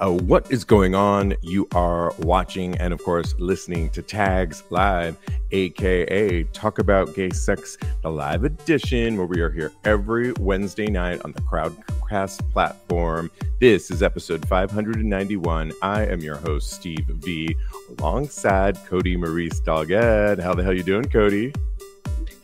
What is going on? You are watching and, of course, listening to Tags Live, aka Talk About Gay Sex, the live edition, where we are here every Wednesday night on the Crowdcast platform. This is episode 591. I am your host, Steve V, alongside Kodi, Maurice, Doggette. How the hell you doing, Kodi?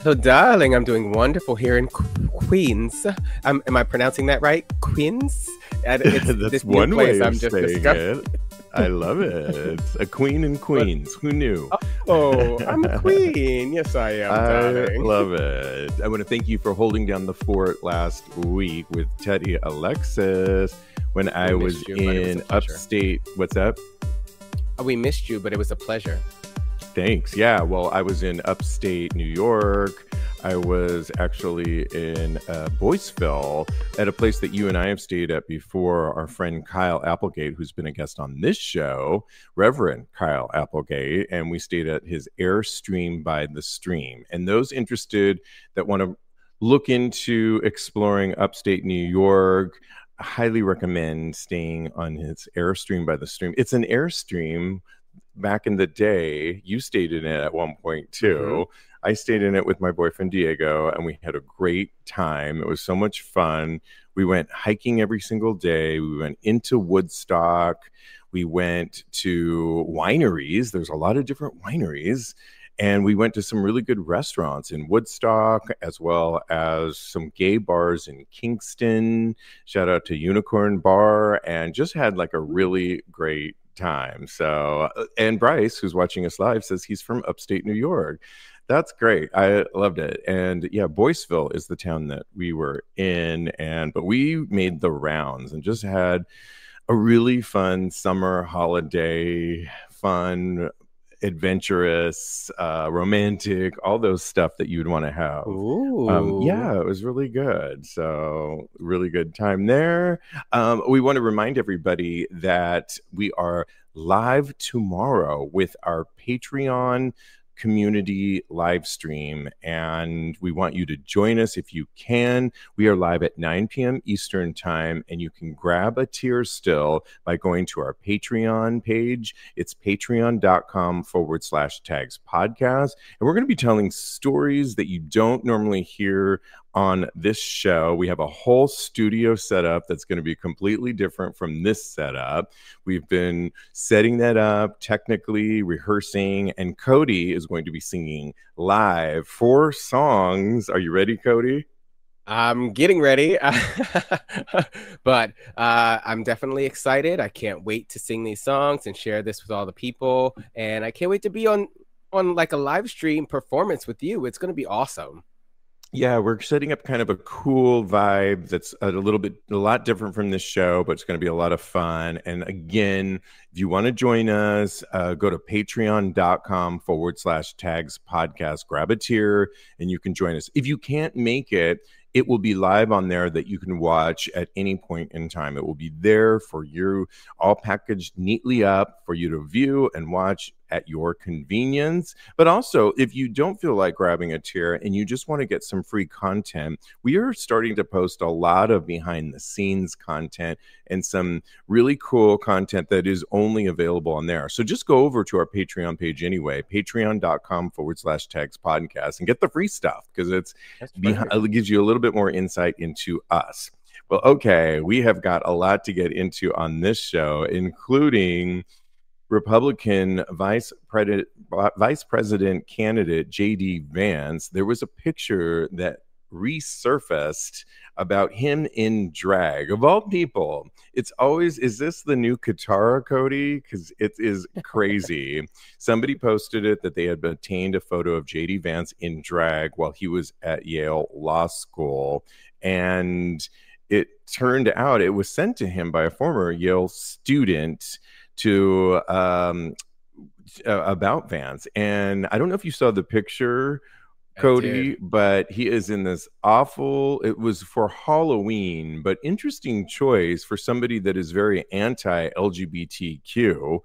So, darling, I'm doing wonderful here in Queens. Am I pronouncing that right? Queens? That's one way of saying it. I love it. A queen in Queens. Who knew? Oh, I'm a queen. Yes, I am, darling. I love it. I want to thank you for holding down the fort last week with Teddy Alexis when I was in upstate. What's up? We missed you, but it was a pleasure. Thanks. Yeah. Well, I was in upstate New York. I was actually in Boyceville at a place that you and I have stayed at before. Our friend Kyle Applegate, who's been a guest on this show, Reverend Kyle Applegate, and we stayed at his Airstream by the Stream. And those interested that want to look into exploring upstate New York, I highly recommend staying on his Airstream by the Stream. It's an Airstream. Back in the day, you stayed in it at one point too. Mm-hmm. I stayed in it with my boyfriend Diego, and we had a great time. It was so much fun. We went hiking every single day. We went into Woodstock. We went to wineries. There's a lot of different wineries. And we went to some really good restaurants in Woodstock, as well as some gay bars in Kingston. Shout out to Unicorn Bar, and just had like a really great time. So, and Bryce, who's watching us live, says he's from upstate New York. That's great. I loved it. And yeah, Boyceville is the town that we were in, but we made the rounds and just had a really fun summer holiday, fun, adventurous, romantic, all those stuff that you'd want to have. Yeah, it was really good. So really good time there. We want to remind everybody that we are live tomorrow with our Patreon community live stream, and we want you to join us if you can. We are live at 9 p.m. Eastern time, and you can grab a tier still by going to our Patreon page. It's patreon.com/tags podcast. And we're going to be telling stories that you don't normally hear on this show. We have a whole studio setup that's going to be completely different from this setup. We've been setting that up, technically rehearsing, and Kodi is going to be singing live 4 songs. Are you ready, Kodi? I'm getting ready, but I'm definitely excited. I can't wait to sing these songs and share this with all the people, and I can't wait to be on like a live stream performance with you. It's going to be awesome. Yeah, we're setting up kind of a cool vibe that's a lot different from this show, but it's going to be a lot of fun. And again, if you want to join us, go to patreon.com/tags podcast, grab a tier, and you can join us. If you can't make it, it will be live on there that you can watch at any point in time. It will be there for you, all packaged neatly up for you to view and watch at your convenience. But also, if you don't feel like grabbing a tier and you just want to get some free content, we are starting to post a lot of behind the scenes content and some really cool content that is only available on there. So just go over to our Patreon page anyway, patreon.com/tags podcast, and get the free stuff, because it gives you a little bit more insight into us. Well, okay, we have got a lot to get into on this show, including Republican Vice President candidate J.D. Vance. There was a picture that resurfaced about him in drag. Of all people, it's always, is this the new Katara, Kodi? Because it is crazy. Somebody posted it that they had obtained a photo of J.D. Vance in drag while he was at Yale Law School, and it turned out it was sent to him by a former Yale student to about Vance. And I don't know if you saw the picture, Kodi, but he is in this awful, it was for Halloween, but interesting choice for somebody that is very anti-LGBTQ.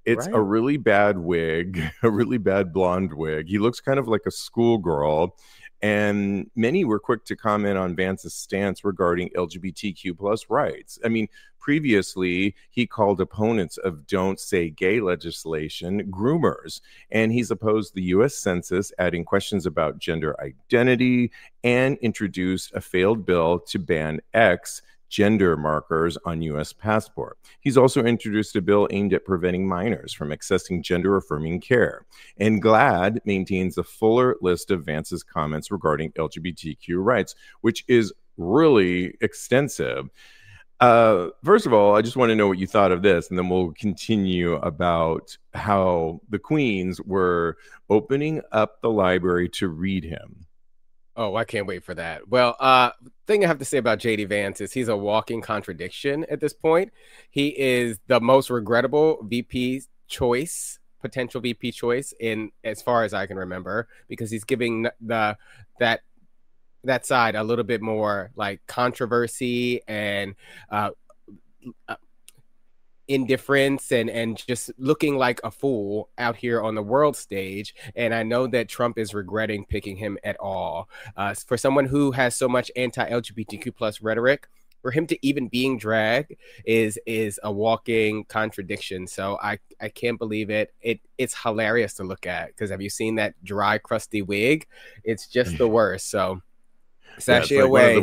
It's a really bad wig, a really bad blonde wig. He looks kind of like a schoolgirl. And many were quick to comment on Vance's stance regarding LGBTQ plus rights. I mean, previously, he called opponents of Don't Say Gay legislation groomers, and he's opposed the U.S. Census, adding questions about gender identity, and introduced a failed bill to ban X gender markers on U.S. passport. He's also introduced a bill aimed at preventing minors from accessing gender-affirming care. And GLAAD maintains a fuller list of Vance's comments regarding LGBTQ rights, which is really extensive. First of all, I just want to know what you thought of this, and then we'll continue about how the queens were opening up the library to read him. Oh, I can't wait for that. Well, thing I have to say about JD Vance is he's a walking contradiction at this point. He is the most regrettable VP choice, potential VP choice in as far as I can remember, because he's giving that side a little bit more like controversy and indifference and just looking like a fool out here on the world stage. And I know that Trump is regretting picking him at all. For someone who has so much anti-LGBTQ plus rhetoric, for him to even being dragged is a walking contradiction. So I can't believe it. It's hilarious to look at, because have you seen that dry, crusty wig? It's just the worst. So sashay away.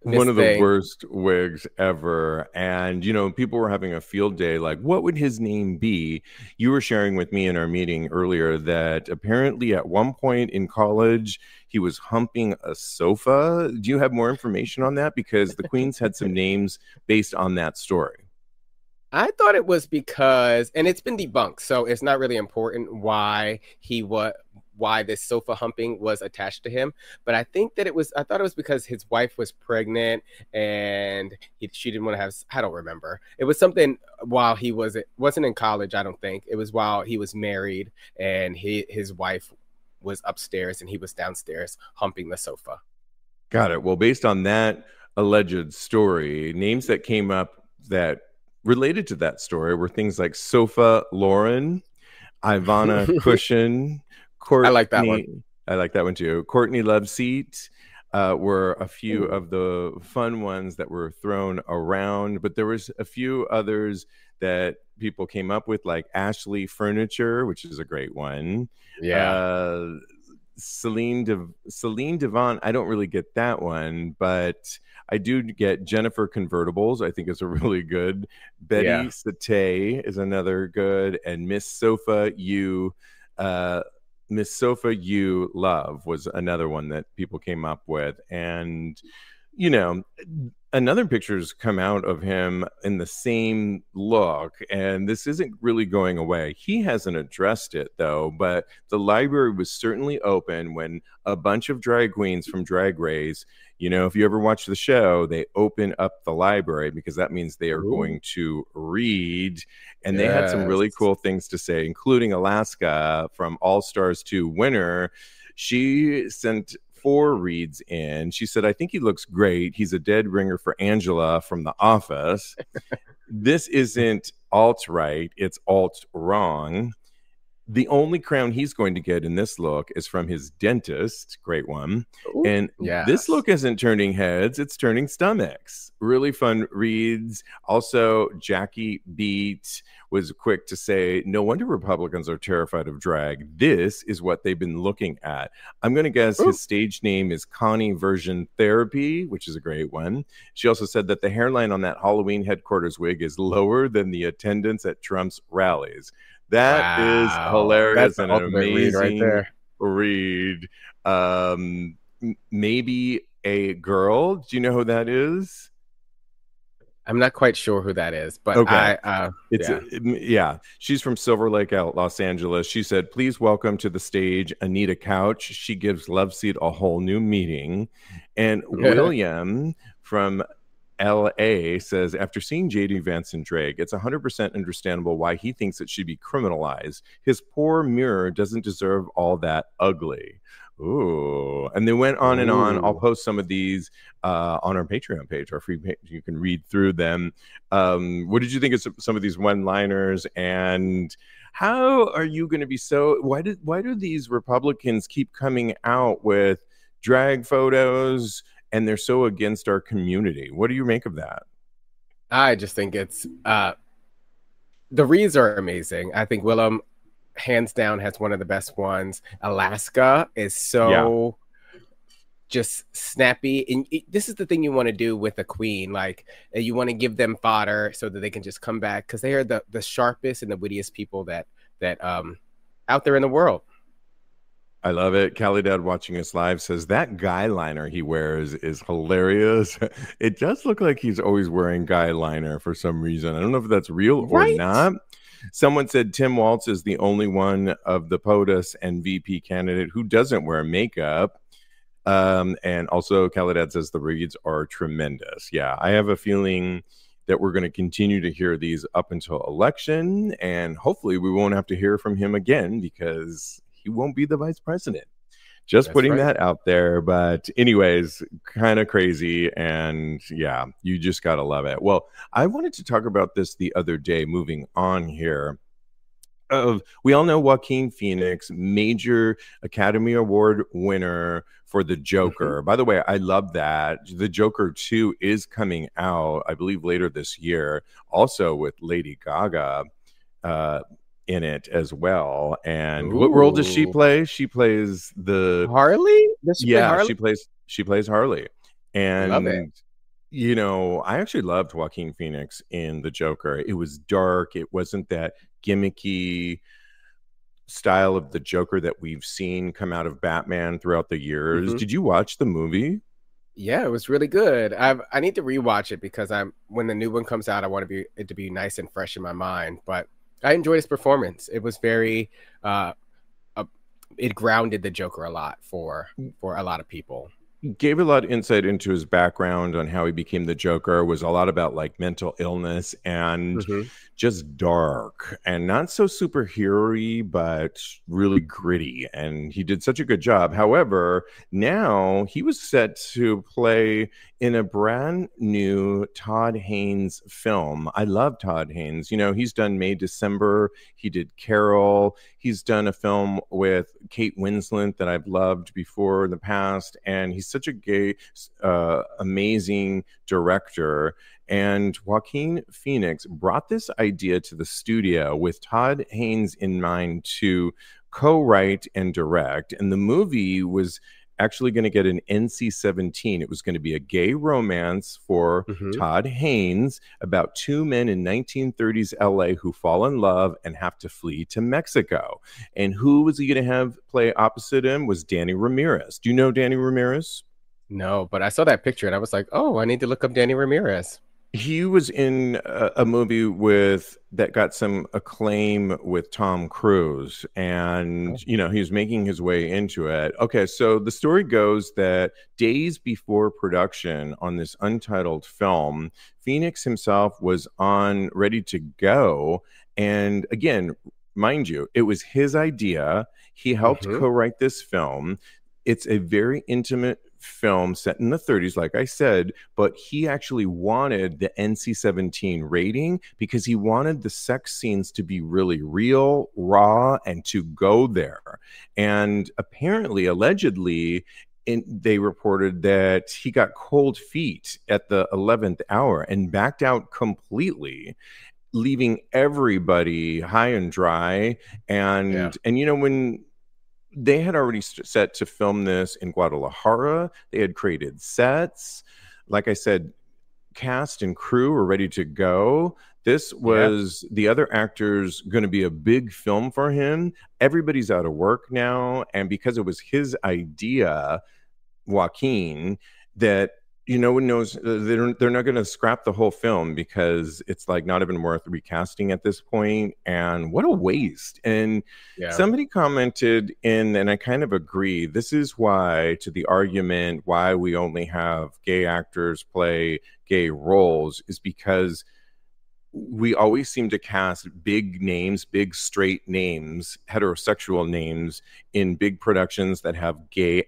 One of the worst wigs ever. And, you know, people were having a field day like, what would his name be? You were sharing with me in our meeting earlier that apparently at one point in college, he was humping a sofa. Do you have more information on that? Because the queens had some names based on that story. I thought it was because, and it's been debunked, so it's not really important why this sofa humping was attached to him. But I thought it was because his wife was pregnant and she didn't want to have, I don't remember. It was something while he wasn't in college, I don't think. It was while he was married and his wife was upstairs and he was downstairs humping the sofa. Got it. Well, based on that alleged story, names that came up that related to that story were things like Sofa Lauren, Ivana Cushion, Courtney, I like that one. I like that one too. Courtney Loveseat were a few of the fun ones that were thrown around, but there was a few others that people came up with, like Ashley Furniture, which is a great one. Yeah. Celine Devon, I don't really get that one, but I do get Jennifer Convertibles. I think is a really good. Betty Satay is another good, and Miss Sofa You Love was another one that people came up with. And, you know, another picture's come out of him in the same look, and this isn't really going away. He hasn't addressed it, though, but the library was certainly open when a bunch of drag queens from Drag Race, you know, if you ever watch the show, they open up the library because that means they are going to read. And they had some really cool things to say, including Alaska from All Stars 2 winner. She sent 4 reads in. She said, I think he looks great. He's a dead ringer for Angela from The Office. This isn't alt-right, it's alt-wrong. The only crown he's going to get in this look is from his dentist. Great one. Ooh, and this look isn't turning heads, it's turning stomachs. Really fun reads. Also, Jackie Beat was quick to say, no wonder Republicans are terrified of drag. This is what they've been looking at. I'm going to guess his stage name is Connie Version Therapy, which is a great one. She also said that the hairline on that Halloween headquarters wig is lower than the attendance at Trump's rallies. That is hilarious. That's an amazing read. Maybe a girl. Do you know who that is? I'm not quite sure who that is, but okay. She's from Silver Lake out Los Angeles. She said, please welcome to the stage Anita Couch. She gives Loveseat a whole new meaning. And William from LA says, after seeing JD Vance in drag, it's 100% understandable why he thinks it should be criminalized. His poor mirror doesn't deserve all that ugly. Ooh. And they went on and on. I'll post some of these on our Patreon page, our free page. You can read through them. What did you think of some of these one-liners? And how are you going to be why do these Republicans keep coming out with drag photos, and they're so against our community. What do you make of that? I just think it's the reads are amazing. I think Willem, hands down, has one of the best ones. Alaska is Yeah. so just snappy, and this is the thing you want to do with a queen. Like, you want to give them fodder so that they can just come back, because they are the sharpest and the wittiest people that out there in the world. I love it. Cali Dad watching us live says that guy liner he wears is hilarious. It does look like he's always wearing guy liner for some reason. I don't know if that's real or Right? not. Someone said Tim Waltz is the only one of the POTUS and VP candidate who doesn't wear makeup. And also Cali Dad says the reads are tremendous. Yeah, I have a feeling that we're going to continue to hear these up until election, and hopefully we won't have to hear from him again because he won't be the vice president. Just That's putting right. that out there. But anyways, kind of crazy. And yeah, you just got to love it. Well, I wanted to talk about this the other day, moving on here. We all know Joaquin Phoenix, major Academy Award winner for The Joker. By the way, I love that. The Joker 2 is coming out, I believe, later this year, also with Lady Gaga in it as well. And what role does she Ooh. play? She plays the Harley? Does she play yeah, Harley? she plays Harley. Love it. And you know, I actually loved Joaquin Phoenix in The Joker. It was dark. It wasn't that gimmicky style of the Joker that we've seen come out of Batman throughout the years. Did you watch the movie? Yeah, it was really good. I need to rewatch it because when the new one comes out, I want it to be nice and fresh in my mind. But I enjoyed his performance. It was very it grounded the Joker a lot for a lot of people. Gave a lot of insight into his background on how he became the Joker. Was a lot about like mental illness and just dark and not so superhero-y, but really gritty. And he did such a good job. However, now he was set to play in a brand new Todd Haynes film. I love Todd Haynes. You know, he's done May December. He did Carol. He's done a film with Kate Winslet that I've loved before in the past. And he's such a amazing director. And Joaquin Phoenix brought this idea to the studio with Todd Haynes in mind to co-write and direct. And the movie was actually going to get an NC-17. It was going to be a gay romance for Todd Haynes about two men in 1930s LA who fall in love and have to flee to Mexico. And who was he going to have play opposite him was Danny Ramirez. Do you know Danny Ramirez? No, but I saw that picture and I was like, oh, I need to look up Danny Ramirez. He was in a movie that got some acclaim with Tom Cruise, and you know, he was making his way into it. Okay, so the story goes that days before production on this untitled film, Phoenix himself was ready to go, and again, mind you, it was his idea. He helped co-write this film. It's a very intimate film set in the 30s, like I said, but he actually wanted the NC-17 rating because he wanted the sex scenes to be really real, raw, and to go there. And apparently, allegedly, they reported that he got cold feet at the 11th hour and backed out completely, leaving everybody high and dry. And you know, when they had already set to film this in Guadalajara. They had created sets. Like I said, cast and crew were ready to go. This was the other actors going to be a big film for him. Everybody's out of work now. And because it was his idea, Joaquin, that no one knows, they're not going to scrap the whole film because it's like not even worth recasting at this point. And what a waste. And somebody commented and I kind of agree, this is why, to the argument why we only have gay actors play gay roles, is because we always seem to cast big names, big straight names, heterosexual names in big productions that have gay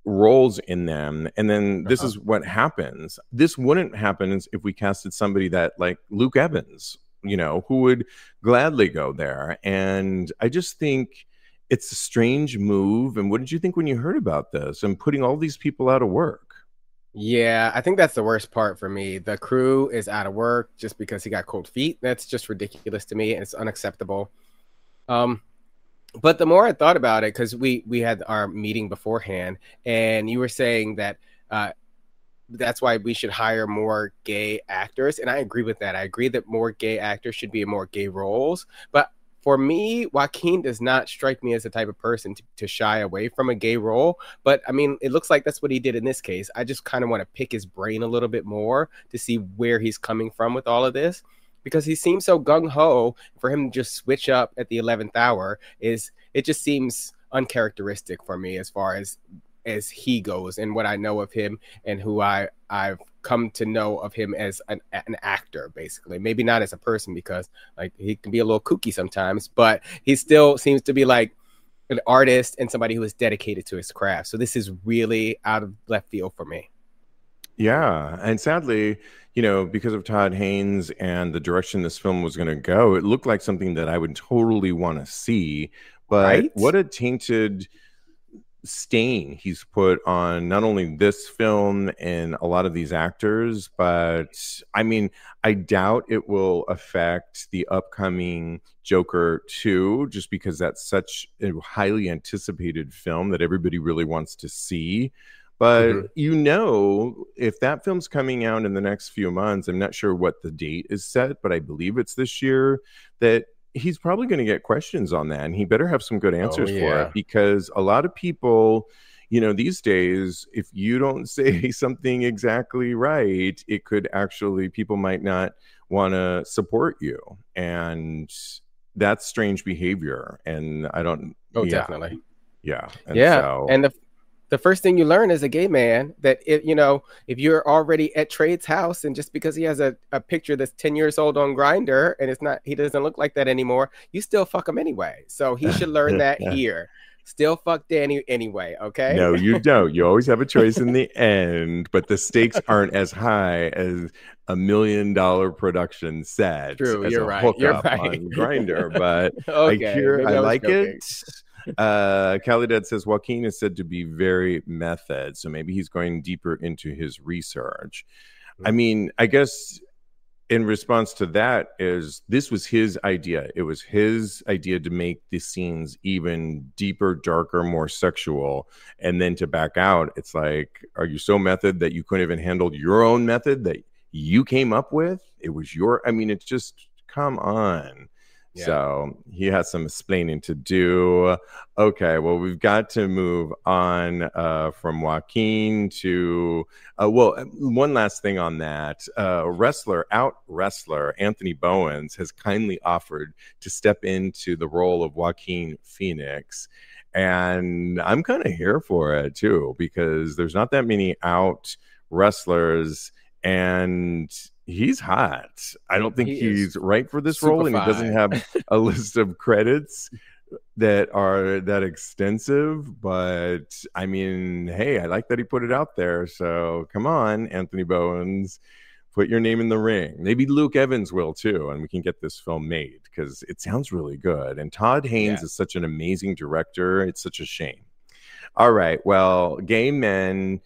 roles in them, and then this is what happens. This wouldn't happen if we casted somebody that like Luke Evans, who would gladly go there. And I just think it's a strange move. And what did you think when you heard about this and putting all these people out of work? Yeah, I think that's the worst part for me. The crew is out of work just because he got cold feet. That's just ridiculous to me, and it's unacceptable. Um, but the more I thought about it, because we had our meeting beforehand, and you were saying that that's why we should hire more gay actors, and I agree with that. I agree that more gay actors should be in more gay roles, but for me, Joaquin does not strike me as the type of person to shy away from a gay role. But I mean, it looks like that's what he did in this case. I just kind of want to pick his brain a little bit more to see where he's coming from with all of this, because he seems so gung ho. For him to just switch up at the 11th hour is it just seems uncharacteristic for me as far as he goes and what I know of him and who I've come to know of him as an actor, basically. Maybe not as a person, because like he can be a little kooky sometimes, but he still seems to be like an artist and somebody who is dedicated to his craft. So this is really out of left field for me. Yeah, and sadly, because of Todd Haynes and the direction this film was going to go, it looked like something that I would totally want to see. But Right? what a tainted stain he's put on not only this film and a lot of these actors, but I mean, I doubt it will affect the upcoming Joker 2, just because that's such a highly anticipated film that everybody really wants to see. But if that film's coming out in the next few months, I'm not sure what the date is set, but I believe it's this year, that he's probably going to get questions on that, and he better have some good answers for it, because a lot of people, these days, if you don't say something exactly right, it could actually, people might not want to support you, and that's strange behavior. And I don't. Definitely. Yeah. And the first thing you learn as a gay man, that if you're already at Trade's house and just because he has a picture that's 10 years old on Grindr and he doesn't look like that anymore, you still fuck him anyway. So he should learn that here. Still fuck Danny anyway, okay? No, you don't. You always have a choice in the end, but the stakes aren't as high as $1 million production set. True, as you're a right. hookup on Grindr. But okay, I like it. Khalidad says Joaquin is said to be very method, so maybe he's going deeper into his research. I mean, I guess in response to that is this was his idea. It was his idea to make the scenes even deeper, darker, more sexual, and then to back out. It's like, are you so method that you couldn't even handle your own method that you came up with? It was it's just, come on. Yeah. So he has some explaining to do. Okay, well, we've got to move on from Joaquin to, one last thing on that. Wrestler Anthony Bowens has kindly offered to step into the role of Joaquin Phoenix. And I'm kind of here for it, too, because there's not that many out wrestlers, and he's hot. I don't think he's right for this role, and he doesn't have a list of credits that are that extensive. But I mean, hey, I like that he put it out there. So come on, Anthony Bowens, put your name in the ring. Maybe Luke Evans will too, and we can get this film made, because it sounds really good. And Todd Haynes is such an amazing director. It's such a shame. All right, well, gay men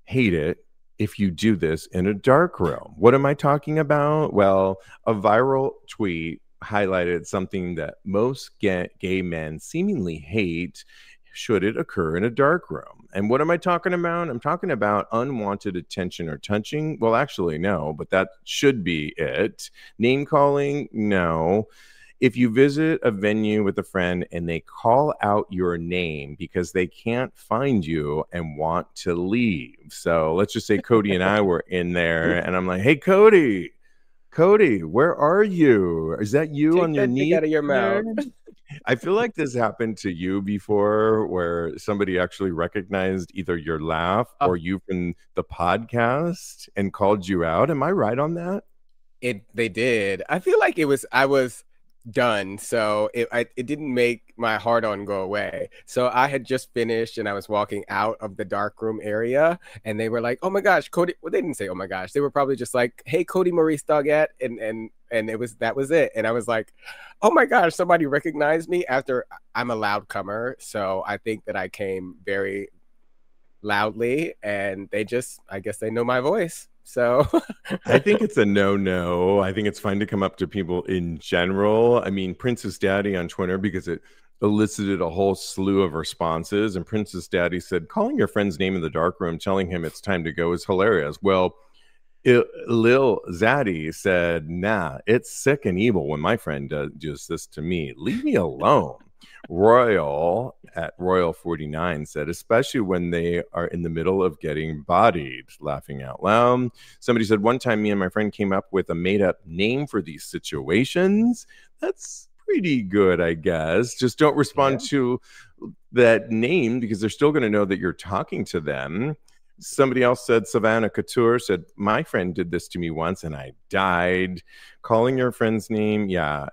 hate it if you do this in a dark room. What am I talking about? Well, a viral tweet highlighted something that most gay men seemingly hate should it occur in a dark room. And what am I talking about? I'm talking about unwanted attention or touching. Well, actually, no, but that should be it. Name calling? No. If you visit a venue with a friend and they call out your name because they can't find you and want to leave. So let's just say Kodi and I were in there, and I'm like, hey, Kodi, where are you? Is that you? Take on your knee? Out of your mouth. I feel like this happened to you before, where somebody actually recognized either your laugh or you from the podcast and called you out. Am I right on that? They did. I feel like I was done, so it didn't make my heart on go away. So I had just finished and I was walking out of the darkroom area, and they were like, oh my gosh, Kodi. Well, they didn't say oh my gosh, they were probably just like, hey, Kodi, Maurice, Doggette, and and that was it. And I was like, oh my gosh, somebody recognized me. After, I'm a loud comer, so I think that I came very loudly, and I guess they know my voice. So I think it's a no. I think it's fine to come up to people in general. I mean, Princess Daddy on Twitter, because it elicited a whole slew of responses. And Princess Daddy said, calling your friend's name in the dark room, telling him it's time to go is hilarious. Well, Lil Zaddy said, nah, it's sick and evil when my friend does this to me. Leave me alone. Royal at Royal 49 said, especially when they are in the middle of getting bodied, laughing out loud. Somebody said, one time me and my friend came up with a made up name for these situations. That's pretty good, I guess. Just don't respond to that name, because they're still going to know that you're talking to them. Somebody else said, Savannah Couture said, my friend did this to me once and I died. Calling your friend's name,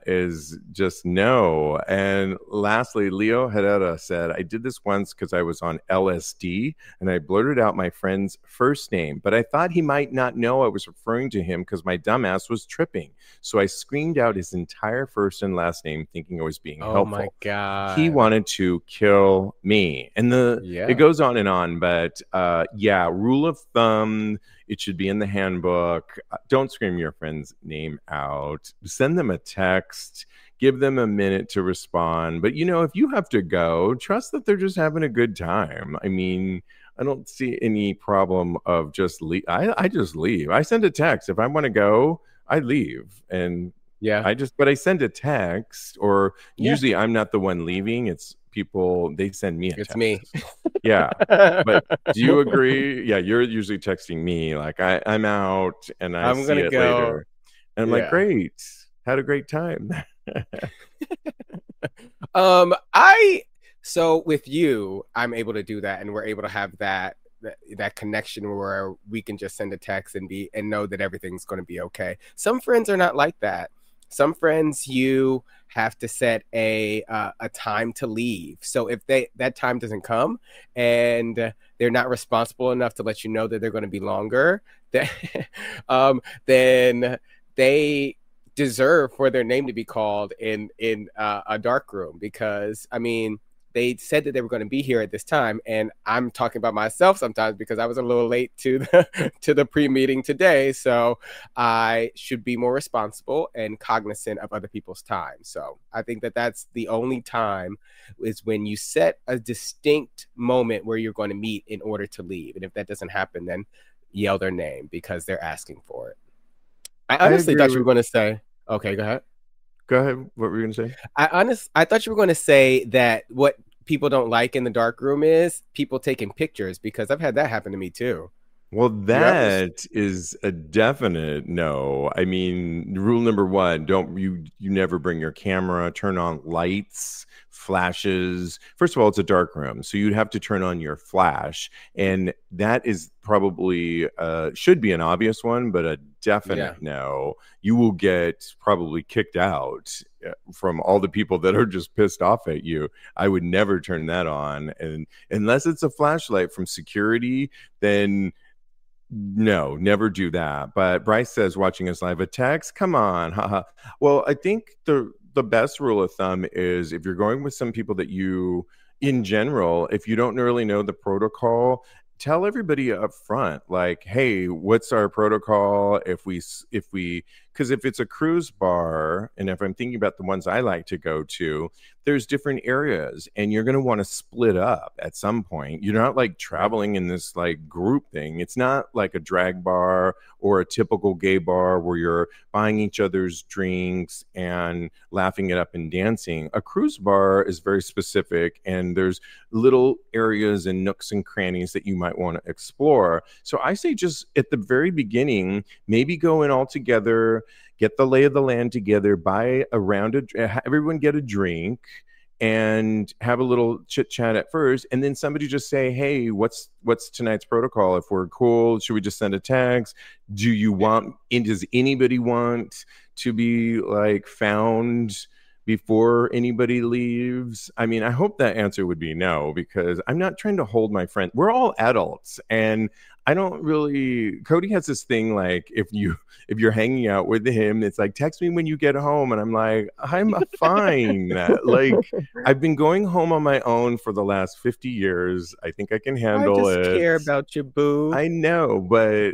is just no. And lastly, Leo Herrera said, I did this once because I was on LSD and I blurted out my friend's first name, but I thought he might not know I was referring to him because my dumbass was tripping. So I screamed out his entire first and last name thinking I was being helpful. Oh my God. He wanted to kill me. And it goes on and on, but rule of thumb, it should be in the handbook. Don't scream your friend's name out. Send them a text. Give them a minute to respond. But, if you have to go, trust that they're just having a good time. I mean, I don't see any problem of just leave. I just leave. I send a text. If I want to go, I leave. And but I send a text, or usually I'm not the one leaving. It's people, they send me a text. It's me. Yeah. But do you agree? Yeah, you're usually texting me like I'm out and I'm see it go later. And I'm like, great. Had a great time. So with you, I'm able to do that, and we're able to have that connection where we can just send a text and know that everything's going to be okay. Some friends are not like that. Some friends, you have to set a time to leave. So if that time doesn't come and they're not responsible enough to let you know that they're going to be longer, then they deserve for their name to be called in a dark room, because I mean, they said that they were going to be here at this time, and I'm talking about myself sometimes because I was a little late to the pre-meeting today, so I should be more responsible and cognizant of other people's time. So I think that that's the only time, is when you set a distinct moment where you're going to meet in order to leave, and if that doesn't happen, then yell their name because they're asking for it. I honestly thought you were going to say, okay, go ahead. Go ahead. What were you going to say? I thought you were going to say that what people don't like in the dark room is people taking pictures, because I've had that happen to me too. Well, that is a definite no. I mean, rule number one, you never bring your camera, turn on lights, flashes. First of all, it's a dark room, so you'd have to turn on your flash. And that is probably, should be an obvious one, but a definite no. You will get probably kicked out from all the people that are just pissed off at you. I would never turn that on. And unless it's a flashlight from security, then no, never do that. But Bryce says, watching us live, a text, come on. Haha. Well, I think the best rule of thumb is, if you're going with some people that you, in general, if you don't really know the protocol, tell everybody up front, like, hey, what's our protocol if we because if it's a cruise bar, and if I'm thinking about the ones I like to go to, there's different areas, and you're going to want to split up at some point. You're not like traveling in this like group thing. It's not like a drag bar or a typical gay bar where you're buying each other's drinks and laughing it up and dancing. A cruise bar is very specific, and there's little areas and nooks and crannies that you might want to explore. So I say, just at the very beginning, maybe go in all together, get the lay of the land together, buy a round, everyone get a drink, and have a little chit chat at first, and then somebody just say, hey, what's tonight's protocol? If we're cool, should we just send a text? Does anybody want to be like found before anybody leaves? I mean, I hope that answer would be no, because I'm not trying to hold my friend. We're all adults, and I don't really. Kodi has this thing like if you're hanging out with him, it's like text me when you get home, and I'm like I'm fine. Like I've been going home on my own for the last 50 years. I think I can I handle just it. care about you, boo. I know, but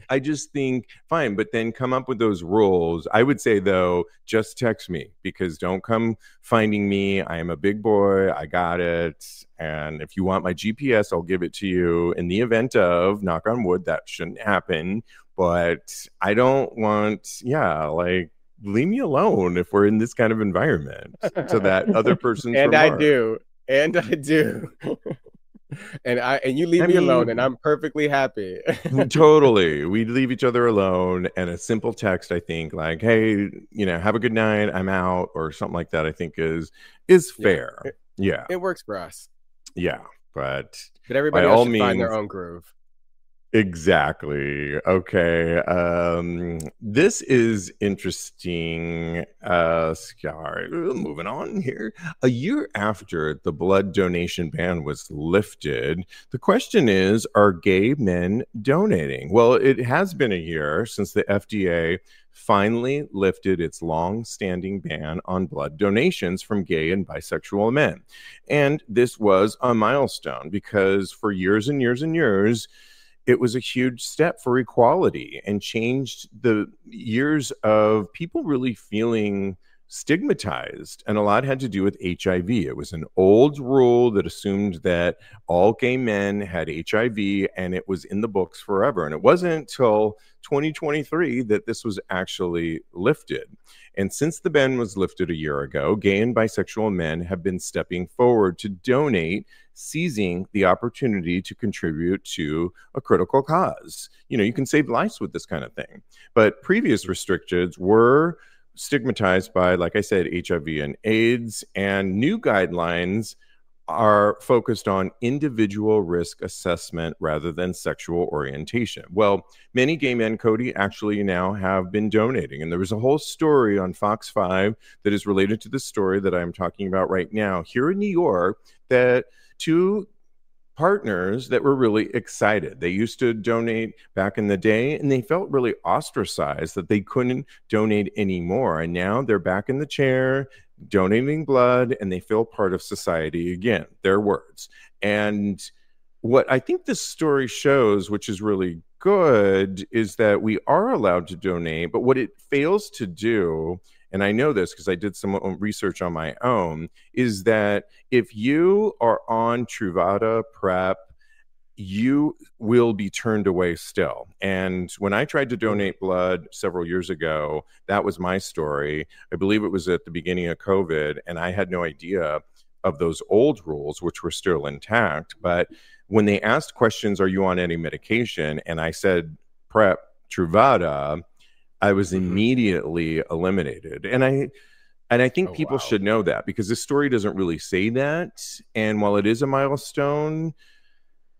I just think fine, but then come up with those rules. I would say though, just text me because don't come finding me. I am a big boy. I got it. And if you want my GPS, I'll give it to you in the event of, knock on wood, that shouldn't happen. But I don't want, yeah, like leave me alone if we're in this kind of environment to that other person's And I remark. do. And I do. And you leave I me alone and mean, I'm perfectly happy. totally. We leave each other alone, and a simple text, I think, like, "Hey, have a good night. I'm out," or something like that. I think is Yeah. fair. Yeah, It works for us. yeah. But But by everybody else all should find their means, own groove. exactly. Okay. This is interesting. Sorry, moving on here. A year after the blood donation ban was lifted, the question is, are gay men donating? Well, it has been a year since the FDA finally lifted its long-standing ban on blood donations from gay and bisexual men. And this was a milestone because for years and years and years, it was a huge step for equality and changed the years of people really feeling stigmatized. And a lot had to do with HIV. It was an old rule that assumed that all gay men had HIV and it was in the books forever. And it wasn't until 2023 that this was actually lifted. And since the ban was lifted a year ago, gay and bisexual men have been stepping forward to donate, seizing the opportunity to contribute to a critical cause. You can save lives with this kind of thing. But previous restrictions were stigmatized by, like I said, HIV and AIDS, and new guidelines are focused on individual risk assessment rather than sexual orientation. Well, many gay men, Kodi, actually now have been donating. And there was a whole story on Fox 5 that is related to the story that I'm talking about right now here in New York, that two partners that were really excited. They used to donate back in the day and they felt really ostracized that they couldn't donate anymore. And now they're back in the chair donating blood and they feel part of society again, their words. And what I think this story shows, which is really good, is that we are allowed to donate, but what it fails to do, and I know this because I did some research on my own, is that if you are on Truvada PrEP, you will be turned away still. And when I tried to donate blood several years ago, that was my story. I believe it was at the beginning of COVID, and I had no idea of those old rules, which were still intact. But when they asked questions, are you on any medication? And I said, PrEP, Truvada, I was immediately eliminated. And I think people should know that because this story doesn't really say that. And while it is a milestone,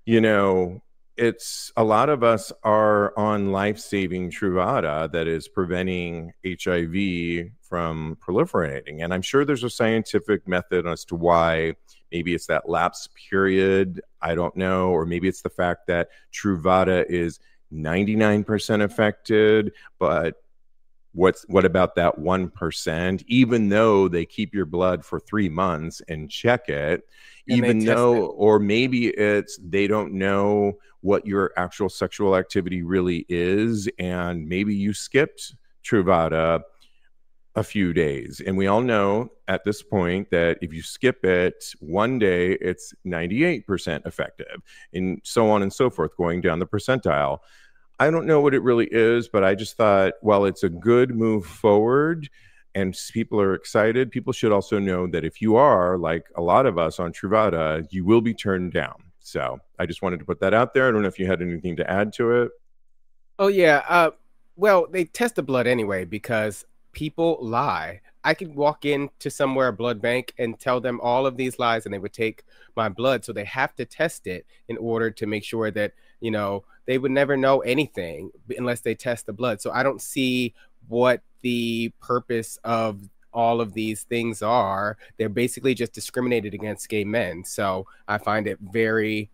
it's a lot of us are on life-saving Truvada that is preventing HIV from proliferating. And I'm sure there's a scientific method as to why. Maybe it's that lapse period. I don't know. Or maybe it's the fact that Truvada is 99% affected, but what about that 1%? Even though they keep your blood for 3 months and check it, And even though, or maybe it's they don't know what your actual sexual activity really is, and maybe you skipped Truvada a few days. And we all know at this point that if you skip it one day, it's 98% effective, and so on and so forth, going down the percentile. I don't know what it really is, but I just thought, well, it's a good move forward and people are excited. People should also know that if you are, like a lot of us on Truvada, you will be turned down. So I just wanted to put that out there. I don't know if you had anything to add to it. Oh, yeah. Well, they test the blood anyway because people lie. I could walk into somewhere, a blood bank, and tell them all of these lies and they would take my blood. So they have to test it in order to make sure that, they would never know anything unless they test the blood. So I don't see what the purpose of all of these things are. They're basically just discriminated against gay men. So I find it very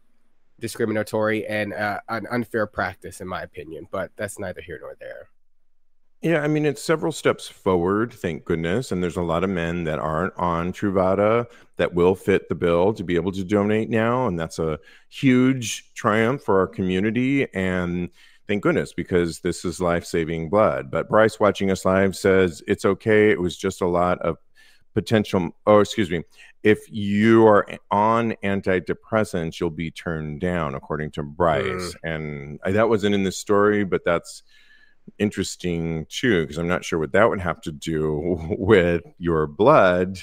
discriminatory and an unfair practice, in my opinion. But that's neither here nor there. Yeah, I mean, it's several steps forward, thank goodness. And there's a lot of men that aren't on Truvada that will fit the bill to be able to donate now. And that's a huge triumph for our community. And thank goodness, because this is life-saving blood. But Bryce watching us live says it's okay. It was just a lot of potential. Oh, excuse me. If you are on antidepressants, you'll be turned down, according to Bryce. And that wasn't in this story, but that's interesting too, because I'm not sure what that would have to do with your blood,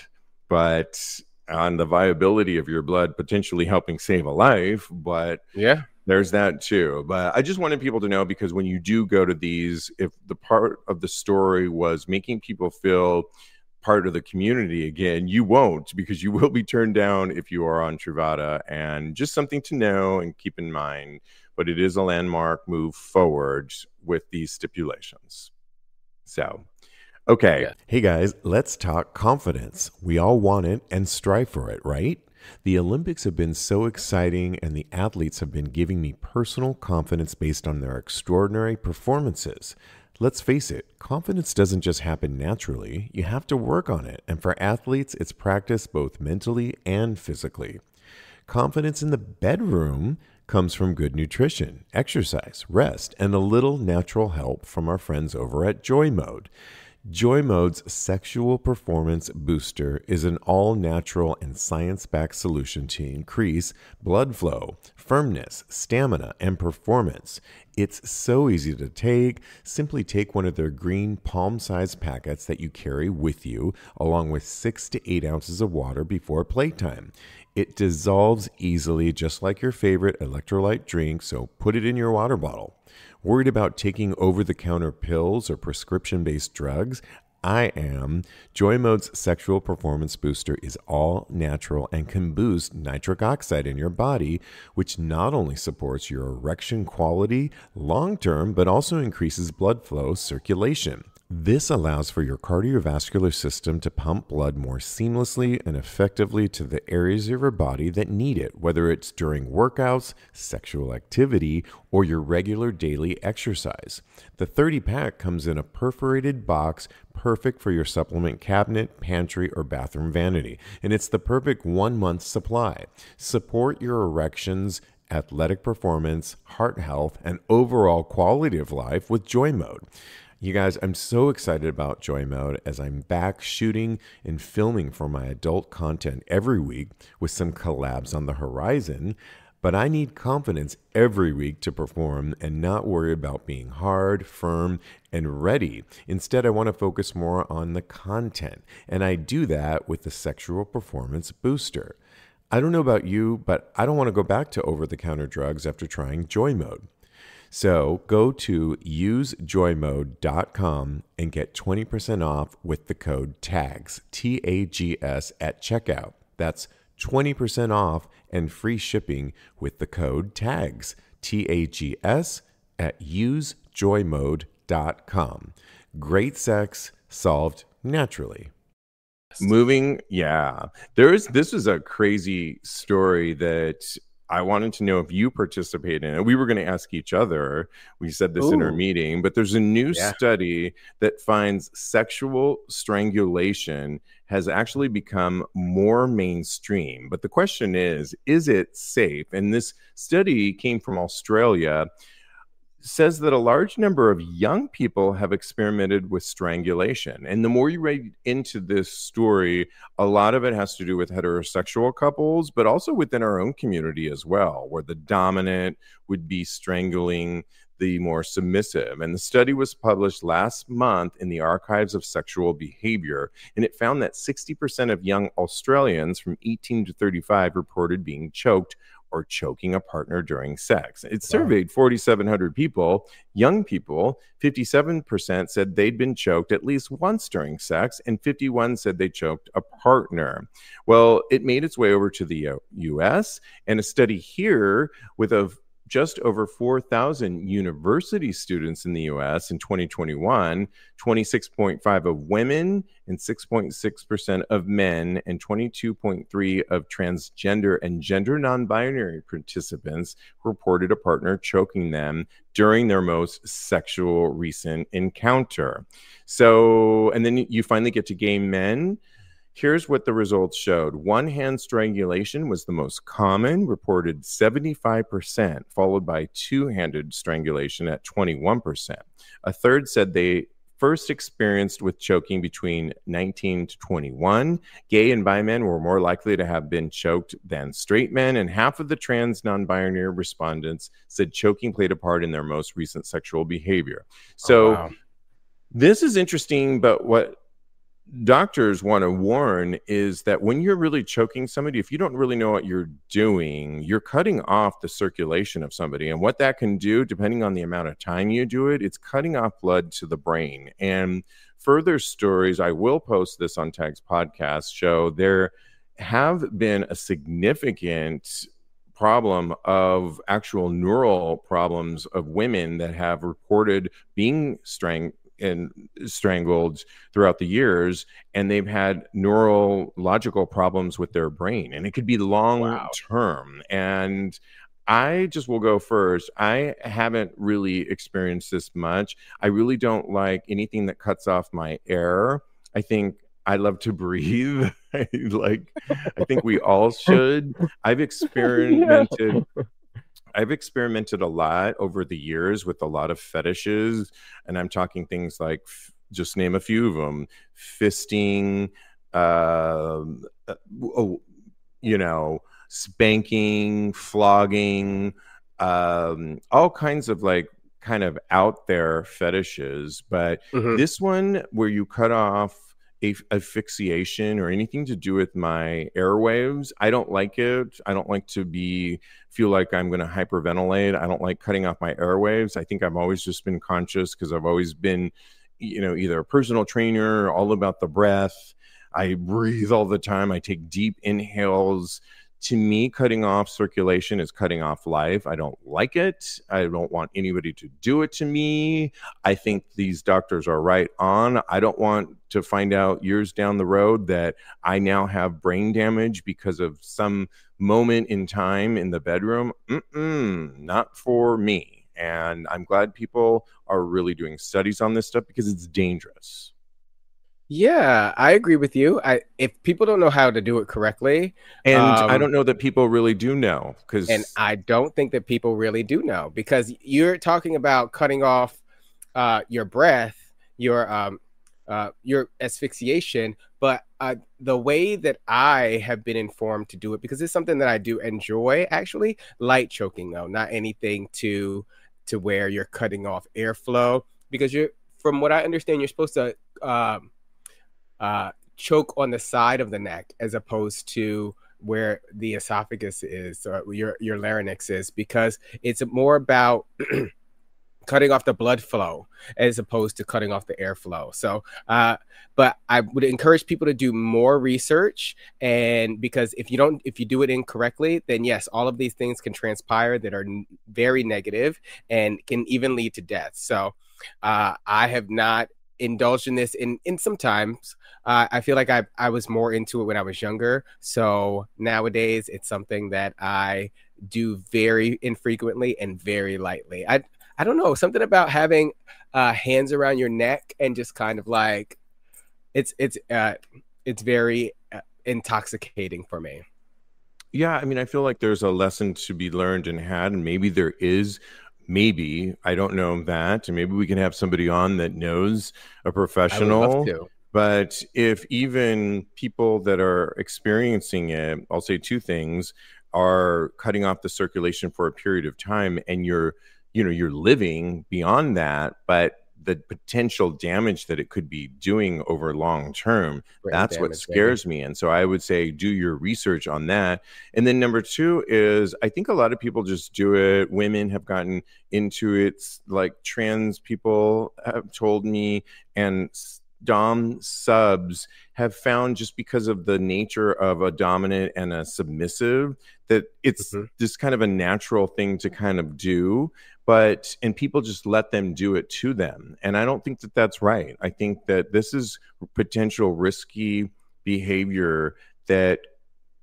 but on the viability of your blood potentially helping save a life. But yeah, there's that too. But I just wanted people to know, because when you do go to these, if the part of the story was making people feel part of the community again, you won't, because you will be turned down if you are on Truvada. And just something to know and keep in mind. But it is a landmark move forward with these stipulations. So, okay. Yeah. Hey guys, let's talk confidence. We all want it and strive for it, right? The Olympics have been so exciting, and the athletes have been giving me personal confidence based on their extraordinary performances. Let's face it, confidence doesn't just happen naturally. You have to work on it. And for athletes, it's practiced both mentally and physically. Confidence in the bedroom comes from good nutrition, exercise, rest, and a little natural help from our friends over at Joy Mode. Joy Mode's Sexual Performance Booster is an all-natural and science-backed solution to increase blood flow, firmness, stamina, and performance. It's so easy to take. Simply take one of their green palm-sized packets that you carry with you, along with 6 to 8 ounces of water before playtime. It dissolves easily, just like your favorite electrolyte drink, so put it in your water bottle. Worried about taking over-the-counter pills or prescription-based drugs? I am. Joy Mode's Sexual Performance Booster is all natural and can boost nitric oxide in your body, which not only supports your erection quality long-term, but also increases blood flow circulation. This allows for your cardiovascular system to pump blood more seamlessly and effectively to the areas of your body that need it, whether it's during workouts, sexual activity, or your regular daily exercise. The 30-pack comes in a perforated box, perfect for your supplement cabinet, pantry, or bathroom vanity, and it's the perfect 1-month supply. Support your erections, athletic performance, heart health, and overall quality of life with Joy Mode. You guys, I'm so excited about Joy Mode as I'm back shooting and filming for my adult content every week with some collabs on the horizon. But I need confidence every week to perform and not worry about being hard, firm, and ready. Instead, I want to focus more on the content. And I do that with the Sexual Performance Booster. I don't know about you, but I don't want to go back to over-the-counter drugs after trying Joy Mode. So go to usejoymode.com and get 20% off with the code TAGS, T-A-G-S, at checkout. That's 20% off and free shipping with the code TAGS, T-A-G-S, at usejoymode.com. Great sex solved naturally. This is a crazy story that I wanted to know if you participate in it. We were going to ask each other. We said this in our meeting, but there's a new study that finds sexual strangulation has actually become more mainstream. But the question is it safe? And this study came from Australia, says that a large number of young people have experimented with strangulation. And the more you read into this story, a lot of it has to do with heterosexual couples, but also within our own community as well, where the dominant would be strangling the more submissive. And the study was published last month in the Archives of Sexual Behavior, and it found that 60% of young Australians from 18 to 35 reported being choked or choking a partner during sex. It surveyed 4,700 people, young people. 57% said they'd been choked at least once during sex, and 51% said they choked a partner. Well, it made its way over to the U.S., and a study here with a just over 4,000 university students in the US in 2021, 26.5% of women and 6.6% of men and 22.3% of transgender and gender non-binary participants reported a partner choking them during their most sexual recent encounter. So, and then you finally get to gay men. Here's what the results showed. One-hand strangulation was the most common, reported 75%, followed by two-handed strangulation at 21%. A third said they first experienced with choking between 19 to 21. Gay and bi men were more likely to have been choked than straight men, and half of the trans non-binary respondents said choking played a part in their most recent sexual behavior. So wow. This is interesting, but what doctors want to warn is that when you're really choking somebody, if you don't really know what you're doing, you're cutting off the circulation of somebody. And what that can do, depending on the amount of time you do it, it's cutting off blood to the brain. And further stories, I will post this on Tag's podcast, show there have been a significant problem of actual neural problems of women that have reported being strangled throughout the years, and they've had neurological problems with their brain, and it could be long term. And I just will go first. I haven't really experienced this much. I really don't like anything that cuts off my air. I think I love to breathe. I think we all should. I've experimented a lot over the years with a lot of fetishes, and I'm talking things like, just name a few of them: fisting, spanking, flogging, all kinds of kind of out there fetishes. But this one where you cut off asphyxiation or anything to do with my airwaves, I don't like it. I don't like to feel like I'm going to hyperventilate. I don't like cutting off my airwaves. I think I've always just been conscious because I've always been, either a personal trainer, all about the breath. I breathe all the time. I take deep inhales. To me, cutting off circulation is cutting off life. I don't like it. I don't want anybody to do it to me. I think these doctors are right on. I don't want to find out years down the road that I now have brain damage because of some moment in time in the bedroom. Not for me. And I'm glad people are really doing studies on this stuff because it's dangerous. Yeah, I agree with you. If people don't know how to do it correctly, and I don't know that people really do know, and I don't think that people really do know, because you're talking about cutting off your breath, your asphyxiation, but the way that I have been informed to do it, because it's something that I do enjoy, actually, light choking though, not anything to where you're cutting off airflow, because from what I understand, you're supposed to choke on the side of the neck as opposed to where the esophagus is, or your larynx is, because it's more about cutting off the blood flow as opposed to cutting off the airflow. So, but I would encourage people to do more research, and because if you do it incorrectly, then yes, all of these things can transpire that are very negative and can even lead to death. So, I have not indulged in this in sometimes. I feel like I was more into it when I was younger. So nowadays it's something that I do very infrequently and very lightly. I don't know, something about having hands around your neck and just kind of like it's very intoxicating for me. Yeah, I mean, I feel like there's a lesson to be learned and had, and maybe there is. Maybe, I don't know that, and maybe we can have somebody on that knows, a professional. I would love to. But if even people that are experiencing it, I'll say two things, are cutting off the circulation for a period of time, and you're living beyond that, but the potential damage that it could be doing over long term, that's what scares me. And so I would say do your research on that. And then number two is, I think a lot of people just do it. Women have gotten into it, like trans people have told me, and dom subs have found, just because of the nature of a dominant and a submissive, that it's just kind of a natural thing to kind of do, and people just let them do it to them. And I don't think that that's right. I think that this is potential risky behavior that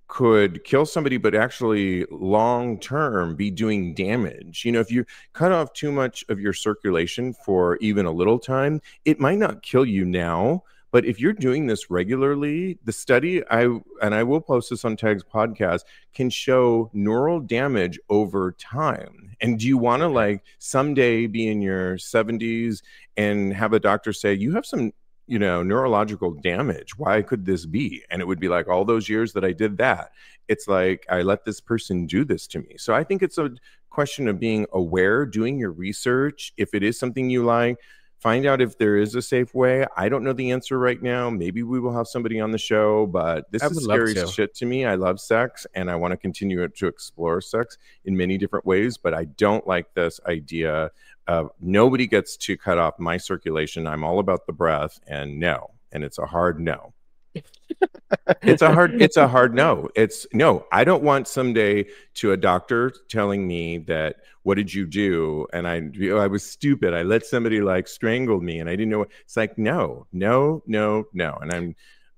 could kill somebody, but actually long term be doing damage. You know, if you cut off too much of your circulation for even a little time, it might not kill you now, but if you're doing this regularly, the study, I will post this on Tag's podcast, can show neural damage over time. And do you want to like someday be in your 70s and have a doctor say, you have some, you know, neurological damage? Why could this be? And it would be like, all those years that I did that, it's like I let this person do this to me. So I think it's a question of being aware, doing your research. If it is something you like, find out if there is a safe way. I don't know the answer right now. Maybe we will have somebody on the show, but this is scary shit to me. I love sex and I want to continue to explore sex in many different ways, but I don't like this idea of nobody gets to cut off my circulation. I'm all about the breath, and no. And it's a hard no. It's a hard no. It's no. I don't want someday to a doctor telling me that, what did you do? And I was stupid. I let somebody like strangle me and I didn't know. It's like, no.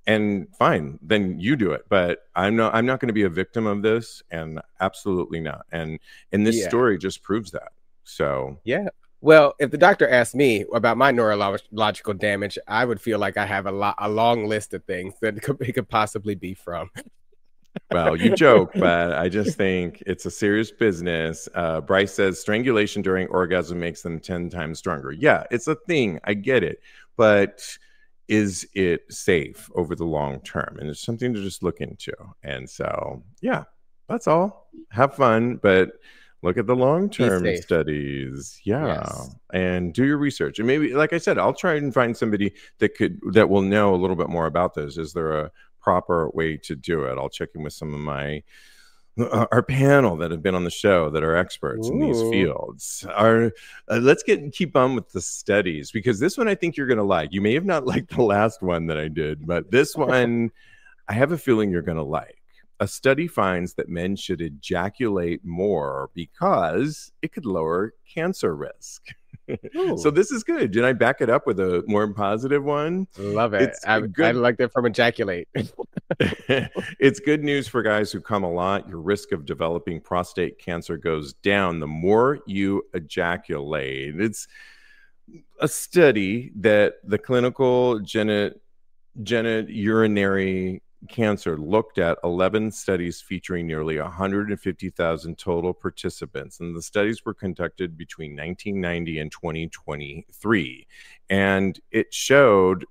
And fine, then you do it. But I'm not going to be a victim of this, and absolutely not. And this story just proves that. So yeah. Well, if the doctor asked me about my neurological damage, I would feel like I have a long list of things that it could possibly be from. Well, you joke, but I just think it's a serious business. Bryce says strangulation during orgasm makes them 10 times stronger. Yeah, it's a thing. I get it. But is it safe over the long term? And it's something to just look into. And so, yeah, that's all. Have fun, but look at the long-term studies. Yeah. Yes. And do your research. And maybe, like I said, I'll try and find somebody that will know a little bit more about this. Is there a proper way to do it? I'll check in with some of our panel that have been on the show that are experts in these fields. Let's keep on with the studies, because this one I think you're going to like. You may have not liked the last one that I did, but this one I have a feeling you're going to like. A study finds that men should ejaculate more because it could lower cancer risk. So this is good. Did I back it up with a more positive one? Love it. I like that from Ejaculate. It's good news for guys who come a lot. Your risk of developing prostate cancer goes down the more you ejaculate. It's a study that the clinical genitourinary cancer looked at 11 studies featuring nearly 150,000 total participants, and the studies were conducted between 1990 and 2023. And it showed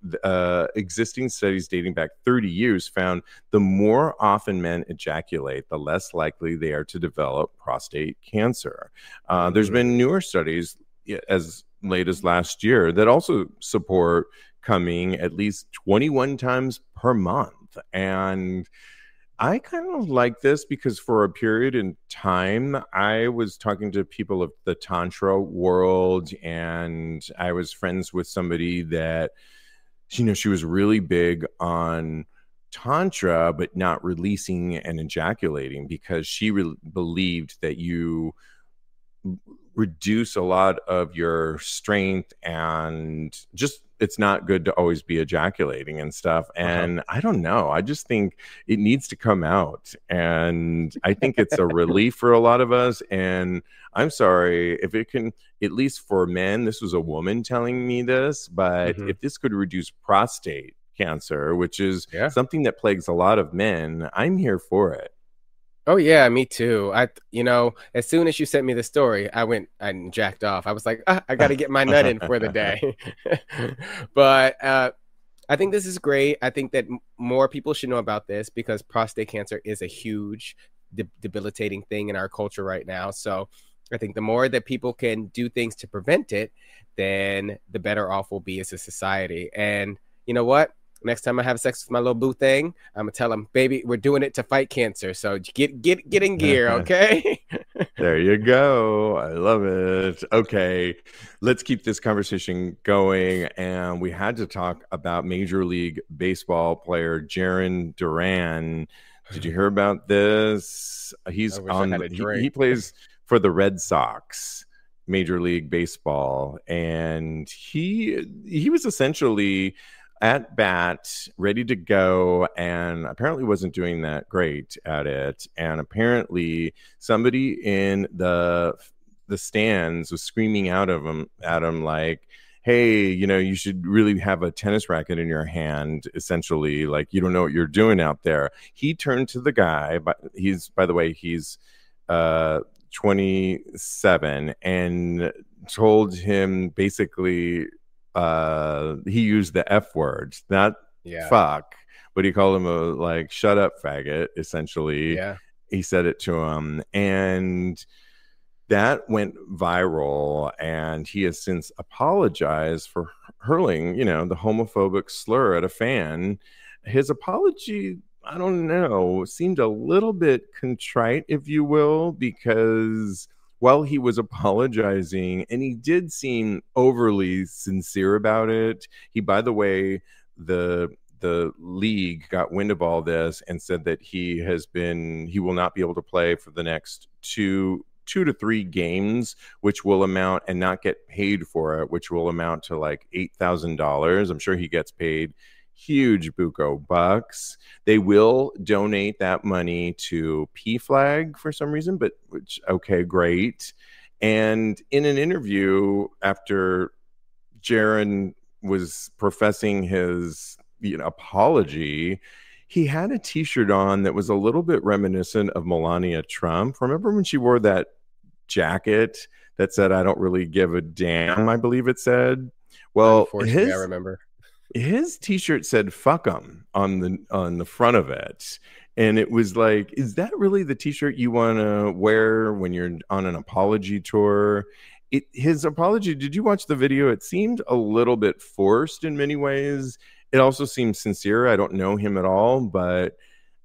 existing studies dating back 30 years found the more often men ejaculate, the less likely they are to develop prostate cancer. There's been newer studies as late as last year that also support coming at least 21 times per month. And I kind of like this because for a period in time, I was talking to people of the Tantra world, and I was friends with somebody that, you know, she was really big on Tantra, but not releasing and ejaculating because she believed that you reduce a lot of your strength, and just it's not good to always be ejaculating and stuff. And I don't know, I just think it needs to come out, and I think it's a relief for a lot of us. And I'm sorry if it can, at least for men, this was a woman telling me this, but if this could reduce prostate cancer, which is something that plagues a lot of men, I'm here for it. Oh yeah, me too. As soon as you sent me the story, I went and jacked off. I was like, I got to get my nut in for the day. But I think this is great. I think that more people should know about this because prostate cancer is a huge debilitating thing in our culture right now. So I think the more that people can do things to prevent it, then the better off we'll be as a society. And you know what? Next time I have sex with my little boo thing, I'm gonna tell him, baby, we're doing it to fight cancer. So get in gear, okay? There you go. I love it. Okay, let's keep this conversation going. And we had to talk about Major League Baseball player Jarren Duran. Did you hear about this? He's I wish I had a drink. he plays for the Red Sox, Major League Baseball, and he was essentially at bat, ready to go, and apparently wasn't doing that great at it. And apparently, somebody in the stands was screaming out of him at him like, "Hey, you should really have a tennis racket in your hand. Essentially, like you don't know what you're doing out there." He turned to the guy, but by the way, he's 27, and told him basically he used the F word, not fuck, but he called him a like shut up faggot, essentially. He said it to him, and that went viral, and he has since apologized for hurling the homophobic slur at a fan. His apology, I don't know, seemed a little bit contrite, if you will, because while he was apologizing, and he did seem overly sincere about it, by the way, the league got wind of all this and said that he will not be able to play for the next two to three games, which will amount, and not get paid for it, which will amount to like $8,000. I'm sure he gets paid huge buco bucks. They will donate that money to PFLAG for some reason, okay, great. And in an interview after Jarren was professing his apology, he had a t-shirt on that was a little bit reminiscent of Melania Trump. Remember when she wore that jacket that said, "I don't really give a damn," I believe it said? Well, I remember. His t-shirt said "fuck 'em" on the front of it, and it was like, is that really the t-shirt you want to wear when you're on an apology tour? His apology, did you watch the video? It seemed a little bit forced in many ways. It also seemed sincere. I don't know him at all, but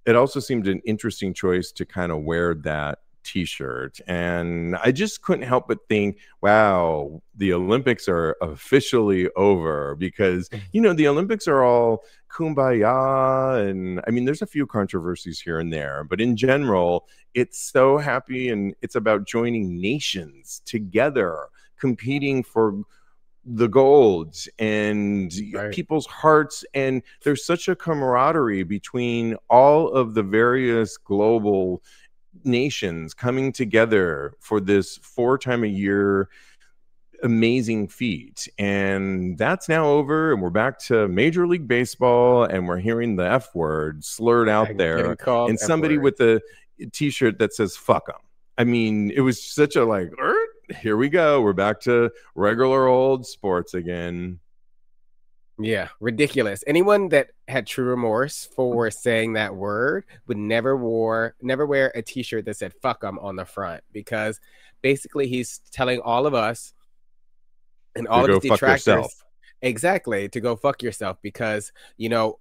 it also seemed an interesting choice to kind of wear that t-shirt. And I just couldn't help but think, wow, the Olympics are officially over, because the Olympics are all kumbaya, and I mean there's a few controversies here and there, but in general it's so happy, and it's about joining nations together, competing for the golds and people's hearts, and there's such a camaraderie between all of the various global nations coming together for this 4-time-a-year amazing feat. And that's now over, and we're back to Major League Baseball, and we're hearing the F word slurred out there, and somebody with a t-shirt that says "fuck 'em." I mean, it was such a like, here we go, we're back to regular old sports again. Yeah, ridiculous. Anyone that had true remorse for saying that word would never wear a t-shirt that said "fuck 'em" on the front, because basically he's telling all of us and all of his detractors exactly to go fuck yourself, because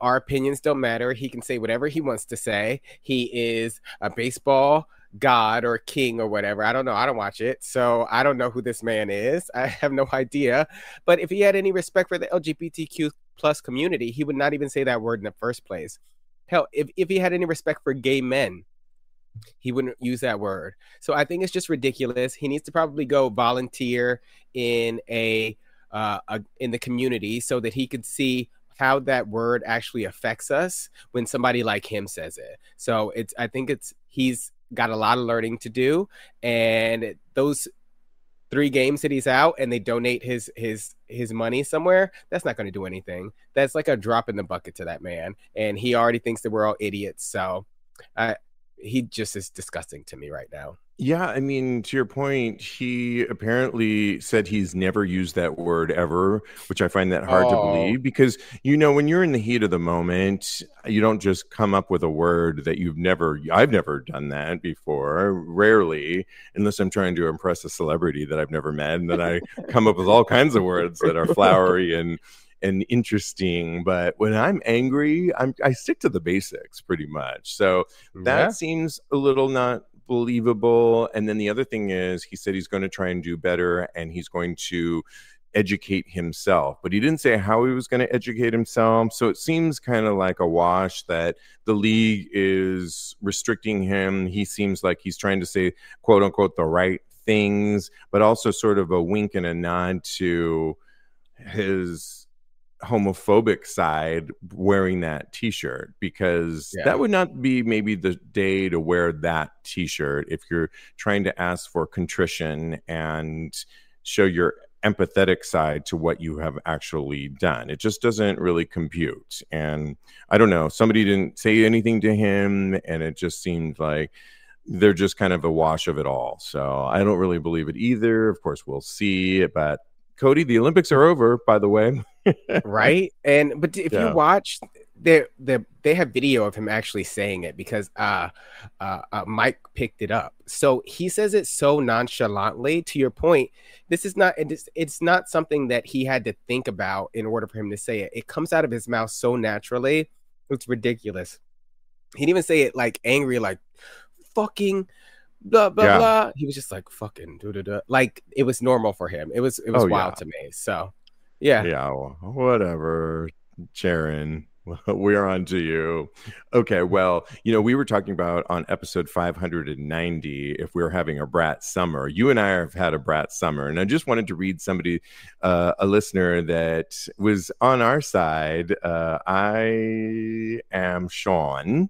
our opinions don't matter. He can say whatever he wants to say. He is a baseball god or king or whatever. I don't know. I don't watch it, so I don't know who this man is. I have no idea. But if he had any respect for the LGBTQ plus community, he would not even say that word in the first place. Hell, if he had any respect for gay men, he wouldn't use that word. So I think it's just ridiculous. He needs to probably go volunteer in in the community so that he could see how that word actually affects us when somebody like him says it. So he's got a lot of learning to do, and those 3 games that he's out and they donate his money somewhere, that's not going to do anything. That's like a drop in the bucket to that man, and he already thinks that we're all idiots. So he just is disgusting to me right now. Yeah, I mean, to your point, he apparently said he's never used that word ever, which I find that hard to believe, because, when you're in the heat of the moment, you don't just come up with a word that I've never done that before, rarely, unless I'm trying to impress a celebrity that I've never met, and then I come up with all kinds of words that are flowery and interesting. But when I'm angry, I stick to the basics pretty much. So that seems a little not believable. And then the other thing is, he said he's going to try and do better, and he's going to educate himself, but he didn't say how he was going to educate himself. So it seems kind of like a wash that the league is restricting him. He seems like he's trying to say, quote unquote, the right things, but also sort of a wink and a nod to his homophobic side wearing that t-shirt, because that would not be maybe the day to wear that t-shirt if you're trying to ask for contrition and show your empathetic side to what you have actually done. It just doesn't really compute. And I don't know, somebody didn't say anything to him, and it just seemed like they're just kind of a wash of it all. So I don't really believe it either. Of course, we'll see. But Kodi, the Olympics are over, by the way. Right? But if you watch, they have video of him actually saying it, because Mike picked it up. So he says it so nonchalantly. To your point, this is not, it's not something that he had to think about in order for him to say it. It comes out of his mouth so naturally. It's ridiculous. He didn't even say it like angry, like fucking blah blah blah. He was just like fucking da. Like it was normal for him. It was wild to me. So yeah, whatever, Jarren. We're on to you. Okay, well, we were talking about on episode 590 if we were having a Brat summer. You and I have had a Brat summer, and I just wanted to read somebody, a listener that was on our side. I am Sean,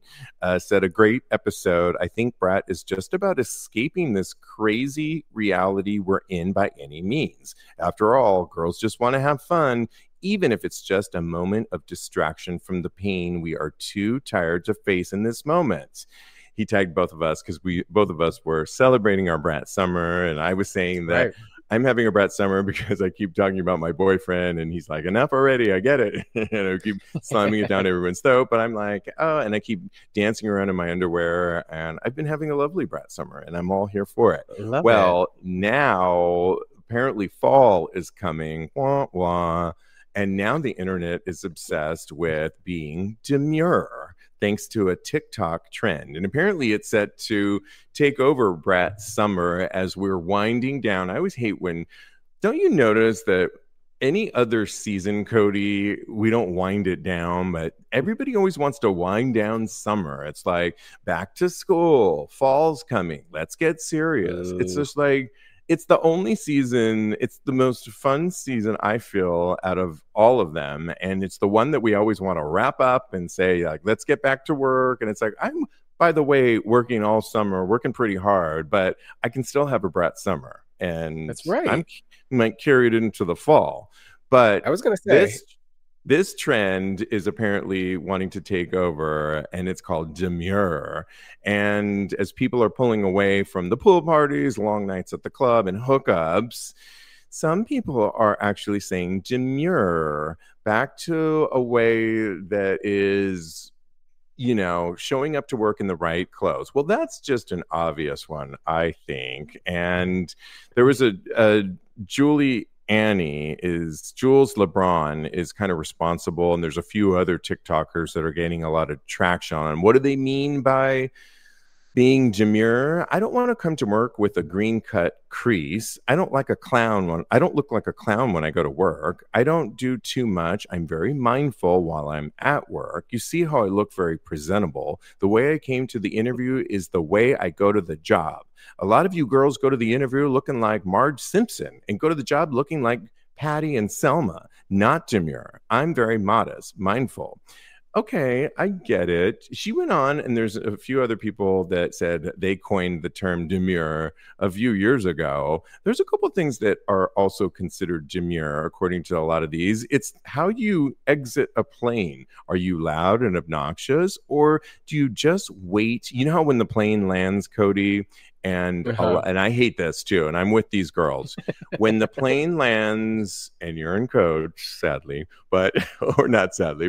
said a great episode. I think Brat is just about escaping this crazy reality we're in by any means. After all, girls just want to have fun, even if it's just a moment of distraction from the pain we are too tired to face in this moment. He tagged both of us because both of us were celebrating our Brat summer, and I was saying that I'm having a Brat summer because I keep talking about my boyfriend, and he's like, enough already, I get it. And I keep slamming it down everyone's throat, but I'm like, oh, and I keep dancing around in my underwear, and I've been having a lovely Brat summer, and I'm all here for it. Now, apparently fall is coming. Wah, wah. And now the internet is obsessed with being demure, thanks to a TikTok trend. And apparently it's set to take over Brat summer as we're winding down. I always hate don't you notice that any other season, Kodi, we don't wind it down, but everybody always wants to wind down summer. It's like back to school, fall's coming, let's get serious. It's just like, it's the only season, it's the most fun season, I feel, out of all of them. And it's the one that we always want to wrap up and say, like, let's get back to work. And it's like, I'm, by the way, working all summer, working pretty hard, but I can still have a Brat summer. And that's right. I might carry it into the fall. But I was going to say, this trend is apparently wanting to take over, and it's called Demure. And as people are pulling away from the pool parties, long nights at the club, and hookups, some people are actually saying demure, back to a way that is, showing up to work in the right clothes. Well, that's just an obvious one, I think. And there was a Jules LeBron is kind of responsible, and there's a few other TikTokers that are gaining a lot of traction on what do they mean by being demure. I don't want to come to work with a green cut crease. I don't like a clown I don't look like a clown when I go to work. I don't do too much. I'm very mindful while I'm at work. You see how I look very presentable. The way I came to the interview is the way I go to the job. A lot of you girls go to the interview looking like Marge Simpson and go to the job looking like Patty and Selma. Not demure. I'm very modest, mindful. Okay, I get it. She went on, and there's a few other people that said they coined the term demure a few years ago. There's a couple of things that are also considered demure, according to a lot of these. It's how you exit a plane. Are you loud and obnoxious, or do you just wait? You know how when the plane lands, Kodi, and I hate this too, and I'm with these girls. When the plane lands, and you're in coach, sadly, or not sadly,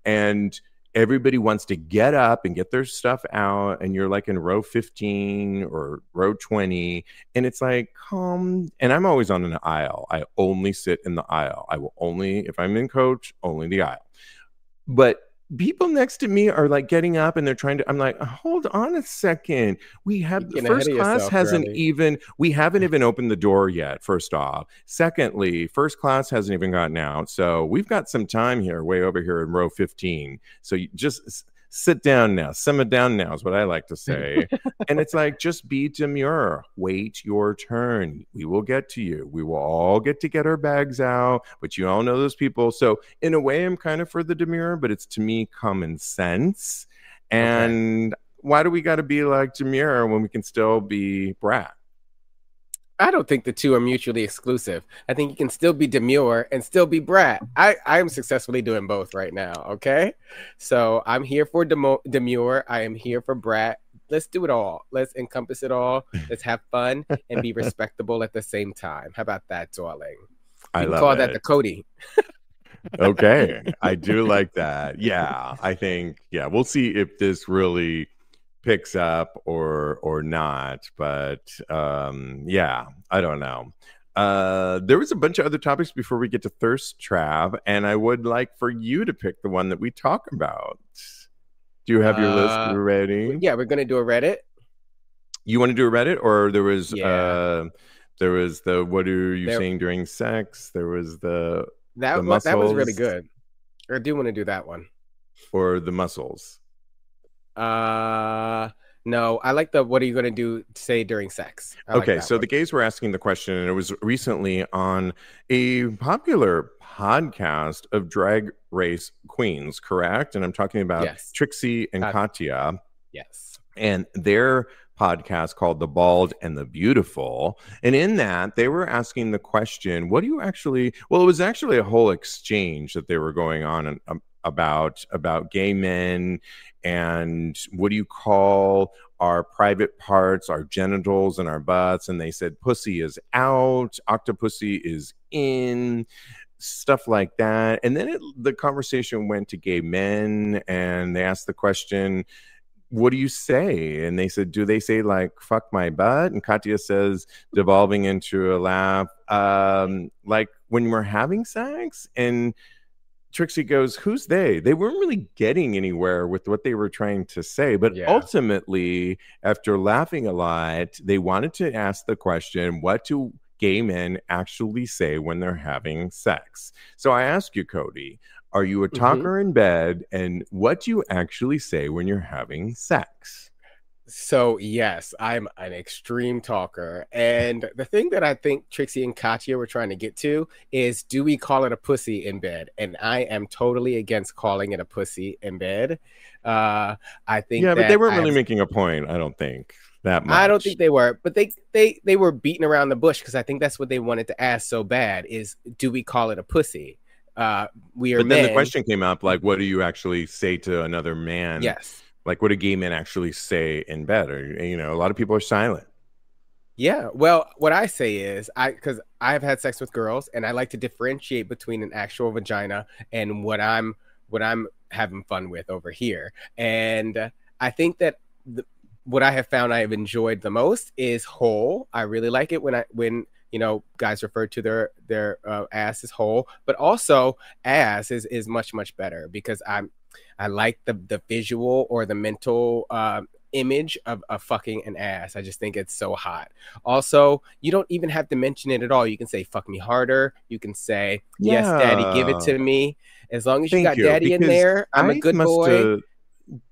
and everybody wants to get up and get their stuff out, and you're like in row 15 or row 20, and it's like, and I'm always on an aisle. I only sit in the aisle. I will only, if I'm in coach, only the aisle. But people next to me are like getting up and they're trying to, I'm like, hold on a second. We You're have getting ahead first of class yourself, hasn't girly. even, we haven't even opened the door yet, first off. Secondly, first class hasn't even gotten out. So we've got some time here, way over here in row 15. So you just sit down now, simmer down now is what I like to say. And it's like, just be demure. Wait your turn. We will get to you. We will all get our bags out, but you all know those people. So in a way, I'm kind of for the demure, but it's to me common sense. Okay. And why do we got to be like demure when we can still be Brat? I don't think the two are mutually exclusive. I think you can still be demure and still be brat. I am successfully doing both right now. Okay. So I'm here for demure. I am here for brat. Let's do it all. Let's encompass it all. Let's have fun and be respectable at the same time. How about that, darling? I You can love call that the it. Kodi. Okay, I do like that. Yeah, I think yeah, we'll see if this really picks up or not, but yeah, I don't know. There was a bunch of other topics before we get to thirst trap, and I would like for you to pick the one that we talk about. Do you have your list Uh, ready? yeah, we're gonna do a Reddit. You want to do a Reddit, or Yeah, there was the what are you there. saying during sex? There was the That was really muscles good. I do want to do that one. or the muscles. Uh, no, I like the what are you gonna do say during sex? I like Okay, that so one. the gays were asking the question, and it was recently on a popular podcast of drag race queens, correct? And I'm talking about Yes. Trixie and Uh, Katya yes. and their podcast called The Bald and the Beautiful. And in that, they were asking the question, what do you actually, well, it was actually a whole exchange that they were going on about gay men and what do you call our private parts, our genitals and our butts. And they said pussy is out, octopussy is in, stuff like that. And then the conversation went to gay men and they asked the question, what do you say? And they said, do they say like fuck my butt? And Katya says, devolving into a laugh, like when we're having sex. And Trixie goes, who's they? They weren't really getting anywhere with what they were trying to say. But Yeah. ultimately, after laughing a lot, they wanted to ask the question, what do gay men actually say when they're having sex? So I ask you, Kodi, are you a hmm talker in bed? And what do you actually say when you're having sex? So yes, I'm an extreme talker, and the thing that I think Trixie and Katya were trying to get to is, do we call it a pussy in bed? And I am totally against calling it a pussy in bed. Uh, I think Yeah, but they that weren't really making a point, I don't think, that I don't much. think they were, but they were beating around the bush because I think that's what they wanted to ask so bad is, do we call it a pussy? We are But then the men. question came up like, what do you actually say to another man? Yes. Like, what do gay men actually say in bed? Or, a lot of people are silent. Yeah. Well, what I say is because I've had sex with girls and I like to differentiate between an actual vagina and what I'm having fun with over here. And I think that what I have found I have enjoyed the most is whole. I really like it when guys refer to their ass as whole, but also ass is much better because I like the visual or the mental image of fucking an ass. I just think it's so hot. Also, you don't even have to mention it at all. You can say fuck me harder. You can say yes, daddy, give it Yeah. to me. As long as you Thank got you. daddy in Because there, I'm a I good must boy. have,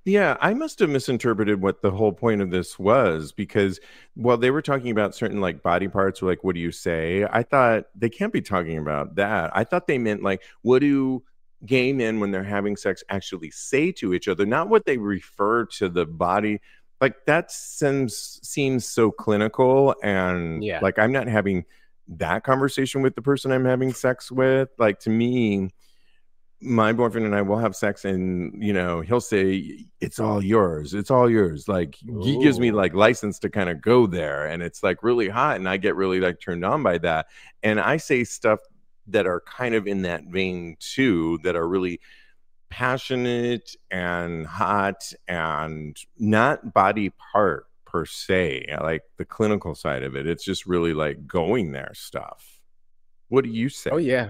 yeah, I must have misinterpreted what the whole point of this was because while they were talking about certain like body parts or like, what do you say? I thought they can't be talking about that. I thought they meant like, what do gay men when they're having sex actually say to each other, not what they refer to the body. Like that seems so clinical and Yeah. like I'm not having that conversation with the person I'm having sex with. Like to me, my boyfriend and I will have sex and he'll say it's all yours, it's all yours, like he gives me Ooh. like license to kind of go there and it's like really hot and I get really like turned on by that and I say stuff that are kind of in that vein too that are really passionate and hot and not body part per se. I like the clinical side of it. It's just really like going there stuff. What do you say? Oh yeah.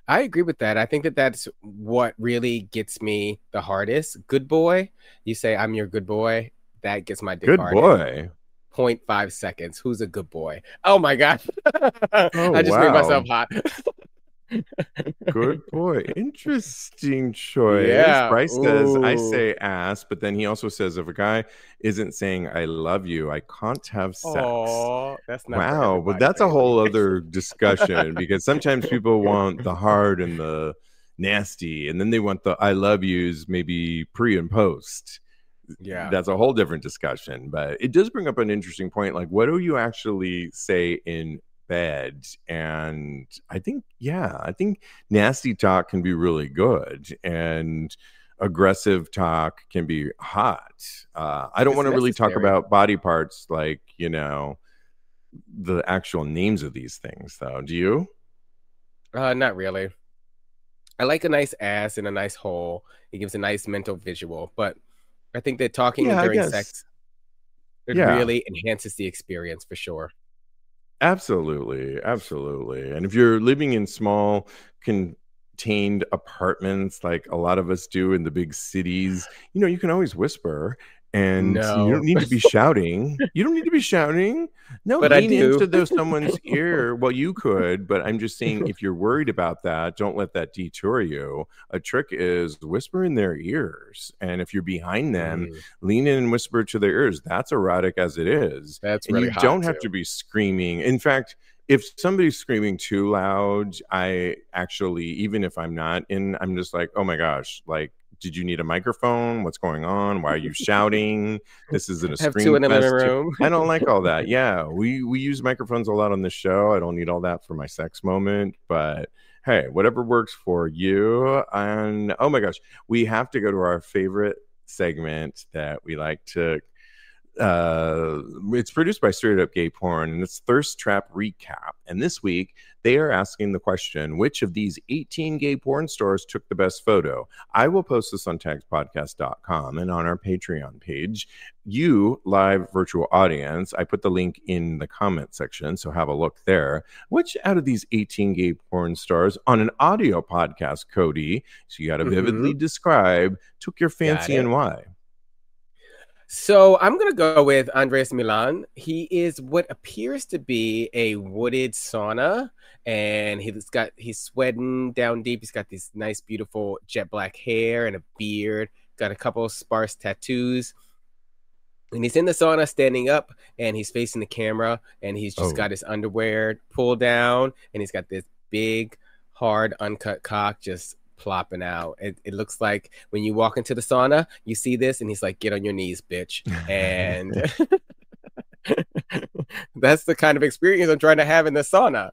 I agree with that. I think that that's what really gets me the hardest. Good boy. You say, I'm your good boy. That gets my dick Good hard in boy. 0.5 seconds. Who's a good boy? Oh my God. Oh, I just made wow. myself hot. Good boy. Interesting choice. Yeah. Bryce says, I Ooh. say ass, but then he also says, if a guy isn't saying I love you, I can't have sex. Oh, that's not for Wow. But everybody, that's a baby. whole other discussion because sometimes people want the hard and the nasty, and then they want the I love yous maybe pre and post. Yeah. That's a whole different discussion, but it does bring up an interesting point. Like, what do you actually say in bed? And I think nasty talk can be really good, and aggressive talk can be hot. I don't It's want to really talk necessary. about body parts, like, the actual names of these things, though. Do you? Not really. I like a nice ass and a nice hole. It gives a nice mental visual, but I think that talking Yeah, I during guess. sex, it Yeah. really enhances the experience for sure. Absolutely, absolutely. And if you're living in small, contained apartments like a lot of us do in the big cities, you can always whisper and you No, don't need to be shouting. You don't need to be shouting. No, but I lean do. into someone's ear. Well, you could, but I'm just saying if you're worried about that, don't let that detour you. A trick is whisper in their ears. And if you're behind them, Mm, lean in and whisper to their ears. That's erotic as it is. that's And really you hot don't have too. to be screaming. In fact, if somebody's screaming too loud, I actually, even if I'm not in, I'm just like, oh my gosh, like, did you need a microphone? What's going on? Why are you shouting? This isn't a Have two scream in the living fest. room. I don't like all that. Yeah, we use microphones a lot on the show. I don't need all that for my sex moment, but hey, whatever works for you. And oh my gosh, we have to go to our favorite segment that we like to it's produced by Straight Up Gay Porn, and it's Thirst Trap Recap. And this week, they are asking the question, which of these 18 gay porn stars took the best photo? I will post this on tagspodcast.com and on our Patreon page. You, live virtual audience, I put the link in the comment section, so have a look there. Which out of these 18 gay porn stars on an audio podcast, Kodi, so you got to vividly Hmm. describe, took your Got fancy it. and why? So I'm gonna go with Andres Milan. He is what appears to be a wooded sauna, and he's sweating down deep. He's got this nice, beautiful jet black hair and a beard. Got a couple of sparse tattoos, and he's in the sauna, standing up, and he's facing the camera, and he's just Oh, got his underwear pulled down, and he's got this big, hard, uncut cock just plopping out. It looks like when you walk into the sauna, you see this, and he's like, "Get on your knees, bitch," and that's the kind of experience I'm trying to have in the sauna.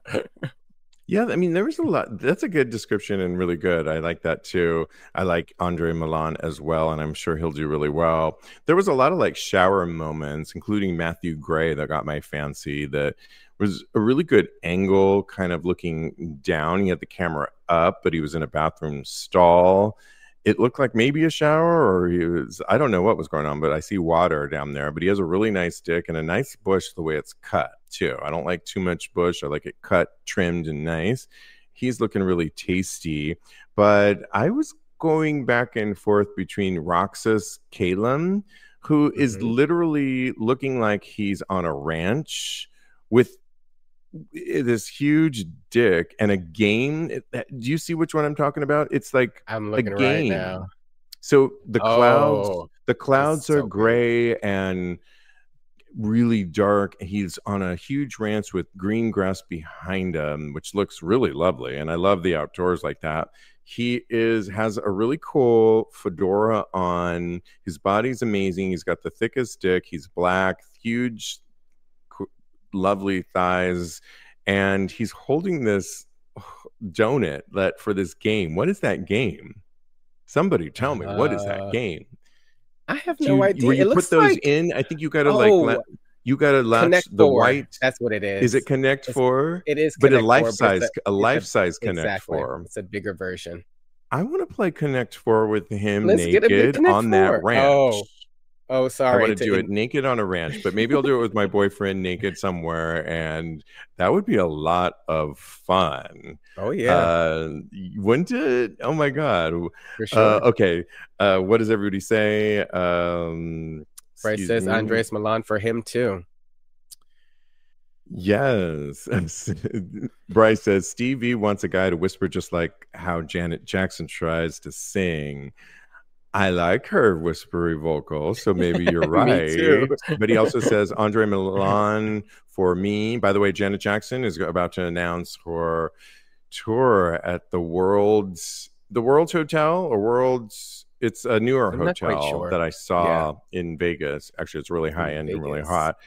yeah, I mean, there was a lot. That's a good description and really good. I like that too. I like Andre Milan as well, and I'm sure he'll do really well. There was a lot of like shower moments, including Matthew Gray, that got my fancy. That was a really good angle, kind of looking down. He had the camera up, but he was in a bathroom stall. It looked like maybe a shower, or I don't know what was going on, but I see water down there. But he has a really nice dick and a nice bush the way it's cut, too. I don't like too much bush. I like it cut, trimmed, and nice. He's looking really tasty. But I was going back and forth between Roxas Kalem, who is Mhm. literally looking like he's on a ranch with this huge dick and a game. Do you see which one I'm talking about? It's like I'm a looking right now. game. So Oh, the it's clouds are so good. gray and really dark. He's on a huge ranch with green grass behind him, which looks really lovely. And I love the outdoors like that. He has a really cool fedora on. His body's amazing. He's got the thickest dick. He's black, huge, lovely thighs, and he's holding this donut that for this game. What is that game? Somebody tell me, what is that Uh, game? I have Do no where idea. you It put looks those like, in? I think oh, you gotta latch Connect the Four. white. That's what it Is it is. Connect It's Four? it is But Connect Four, but a it's a life size Connect exactly. Four. It's a bigger version. I want to play Connect Four with him Let's get a big naked Connect on that Four. ranch. Oh, Oh, I want sorry. to do it naked on a ranch, but maybe I'll do it with my boyfriend naked somewhere, and that would be a lot of fun. Oh, yeah. Wouldn't it? Oh my God. For sure. Okay. What does everybody say? Bryce Excuse says me. Andres Milan for him, too. Yes. Bryce says Stevie wants a guy to whisper just like how Janet Jackson tries to sing. I like her whispery vocal, so maybe you're Me too. right. But he also says Andre Milan for me. By the way, Janet Jackson is about to announce her tour at the World's Hotel or World's. It's a newer I'm not quite hotel sure. that I saw in Vegas. Actually, it's really high end and really Vegas. hot.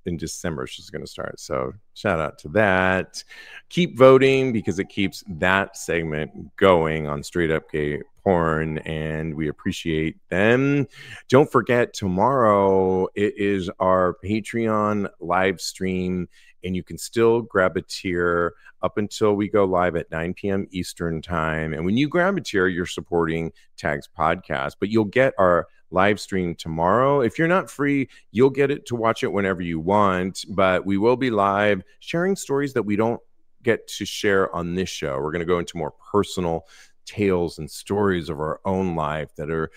In December, she's going to start. So shout out to that. Keep voting because it keeps that segment going on Straight Up Gay Porn, and we appreciate them. Don't forget, tomorrow it is our Patreon live stream, and you can still grab a tier up until we go live at 9 p.m. Eastern time. And when you grab a tier, you're supporting Tags Podcast, but you'll get our live stream tomorrow. If you're not free, you'll get it to watch it whenever you want, but we will be live sharing stories that we don't get to share on this show. We're going to go into more personal tales and stories of our own life that are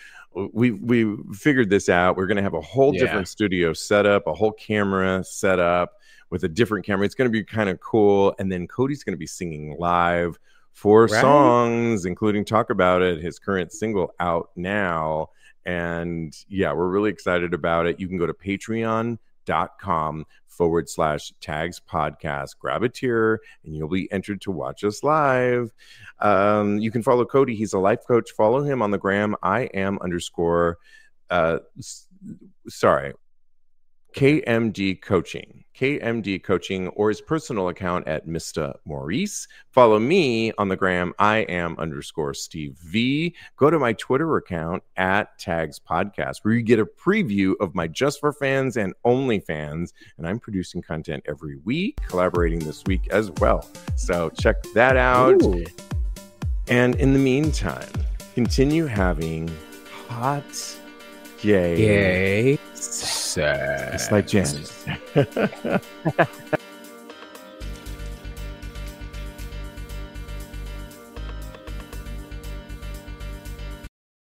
we figured this out. We're going to have a whole different studio set up, a whole camera set up with a different camera. It's going to be kind of cool. And then Kodi's going to be singing live 4 songs, including Talk About It, his current single out now. And yeah, we're really excited about it. You can go to patreon.com/tags podcast, grab a tier, and you'll be entered to watch us live. You can follow Kodi. He's a life coach. Follow him on the gram. KMD Coaching, or his personal account at Mr. Maurice. Follow me on the gram. _Steve V. Go to my Twitter account at Tags Podcast, where you get a preview of my Just for Fans and Only Fans. And I'm producing content every week, collaborating this week as well. So check that out. Ooh. And in the meantime, continue having hot gay sex. Just like Janet.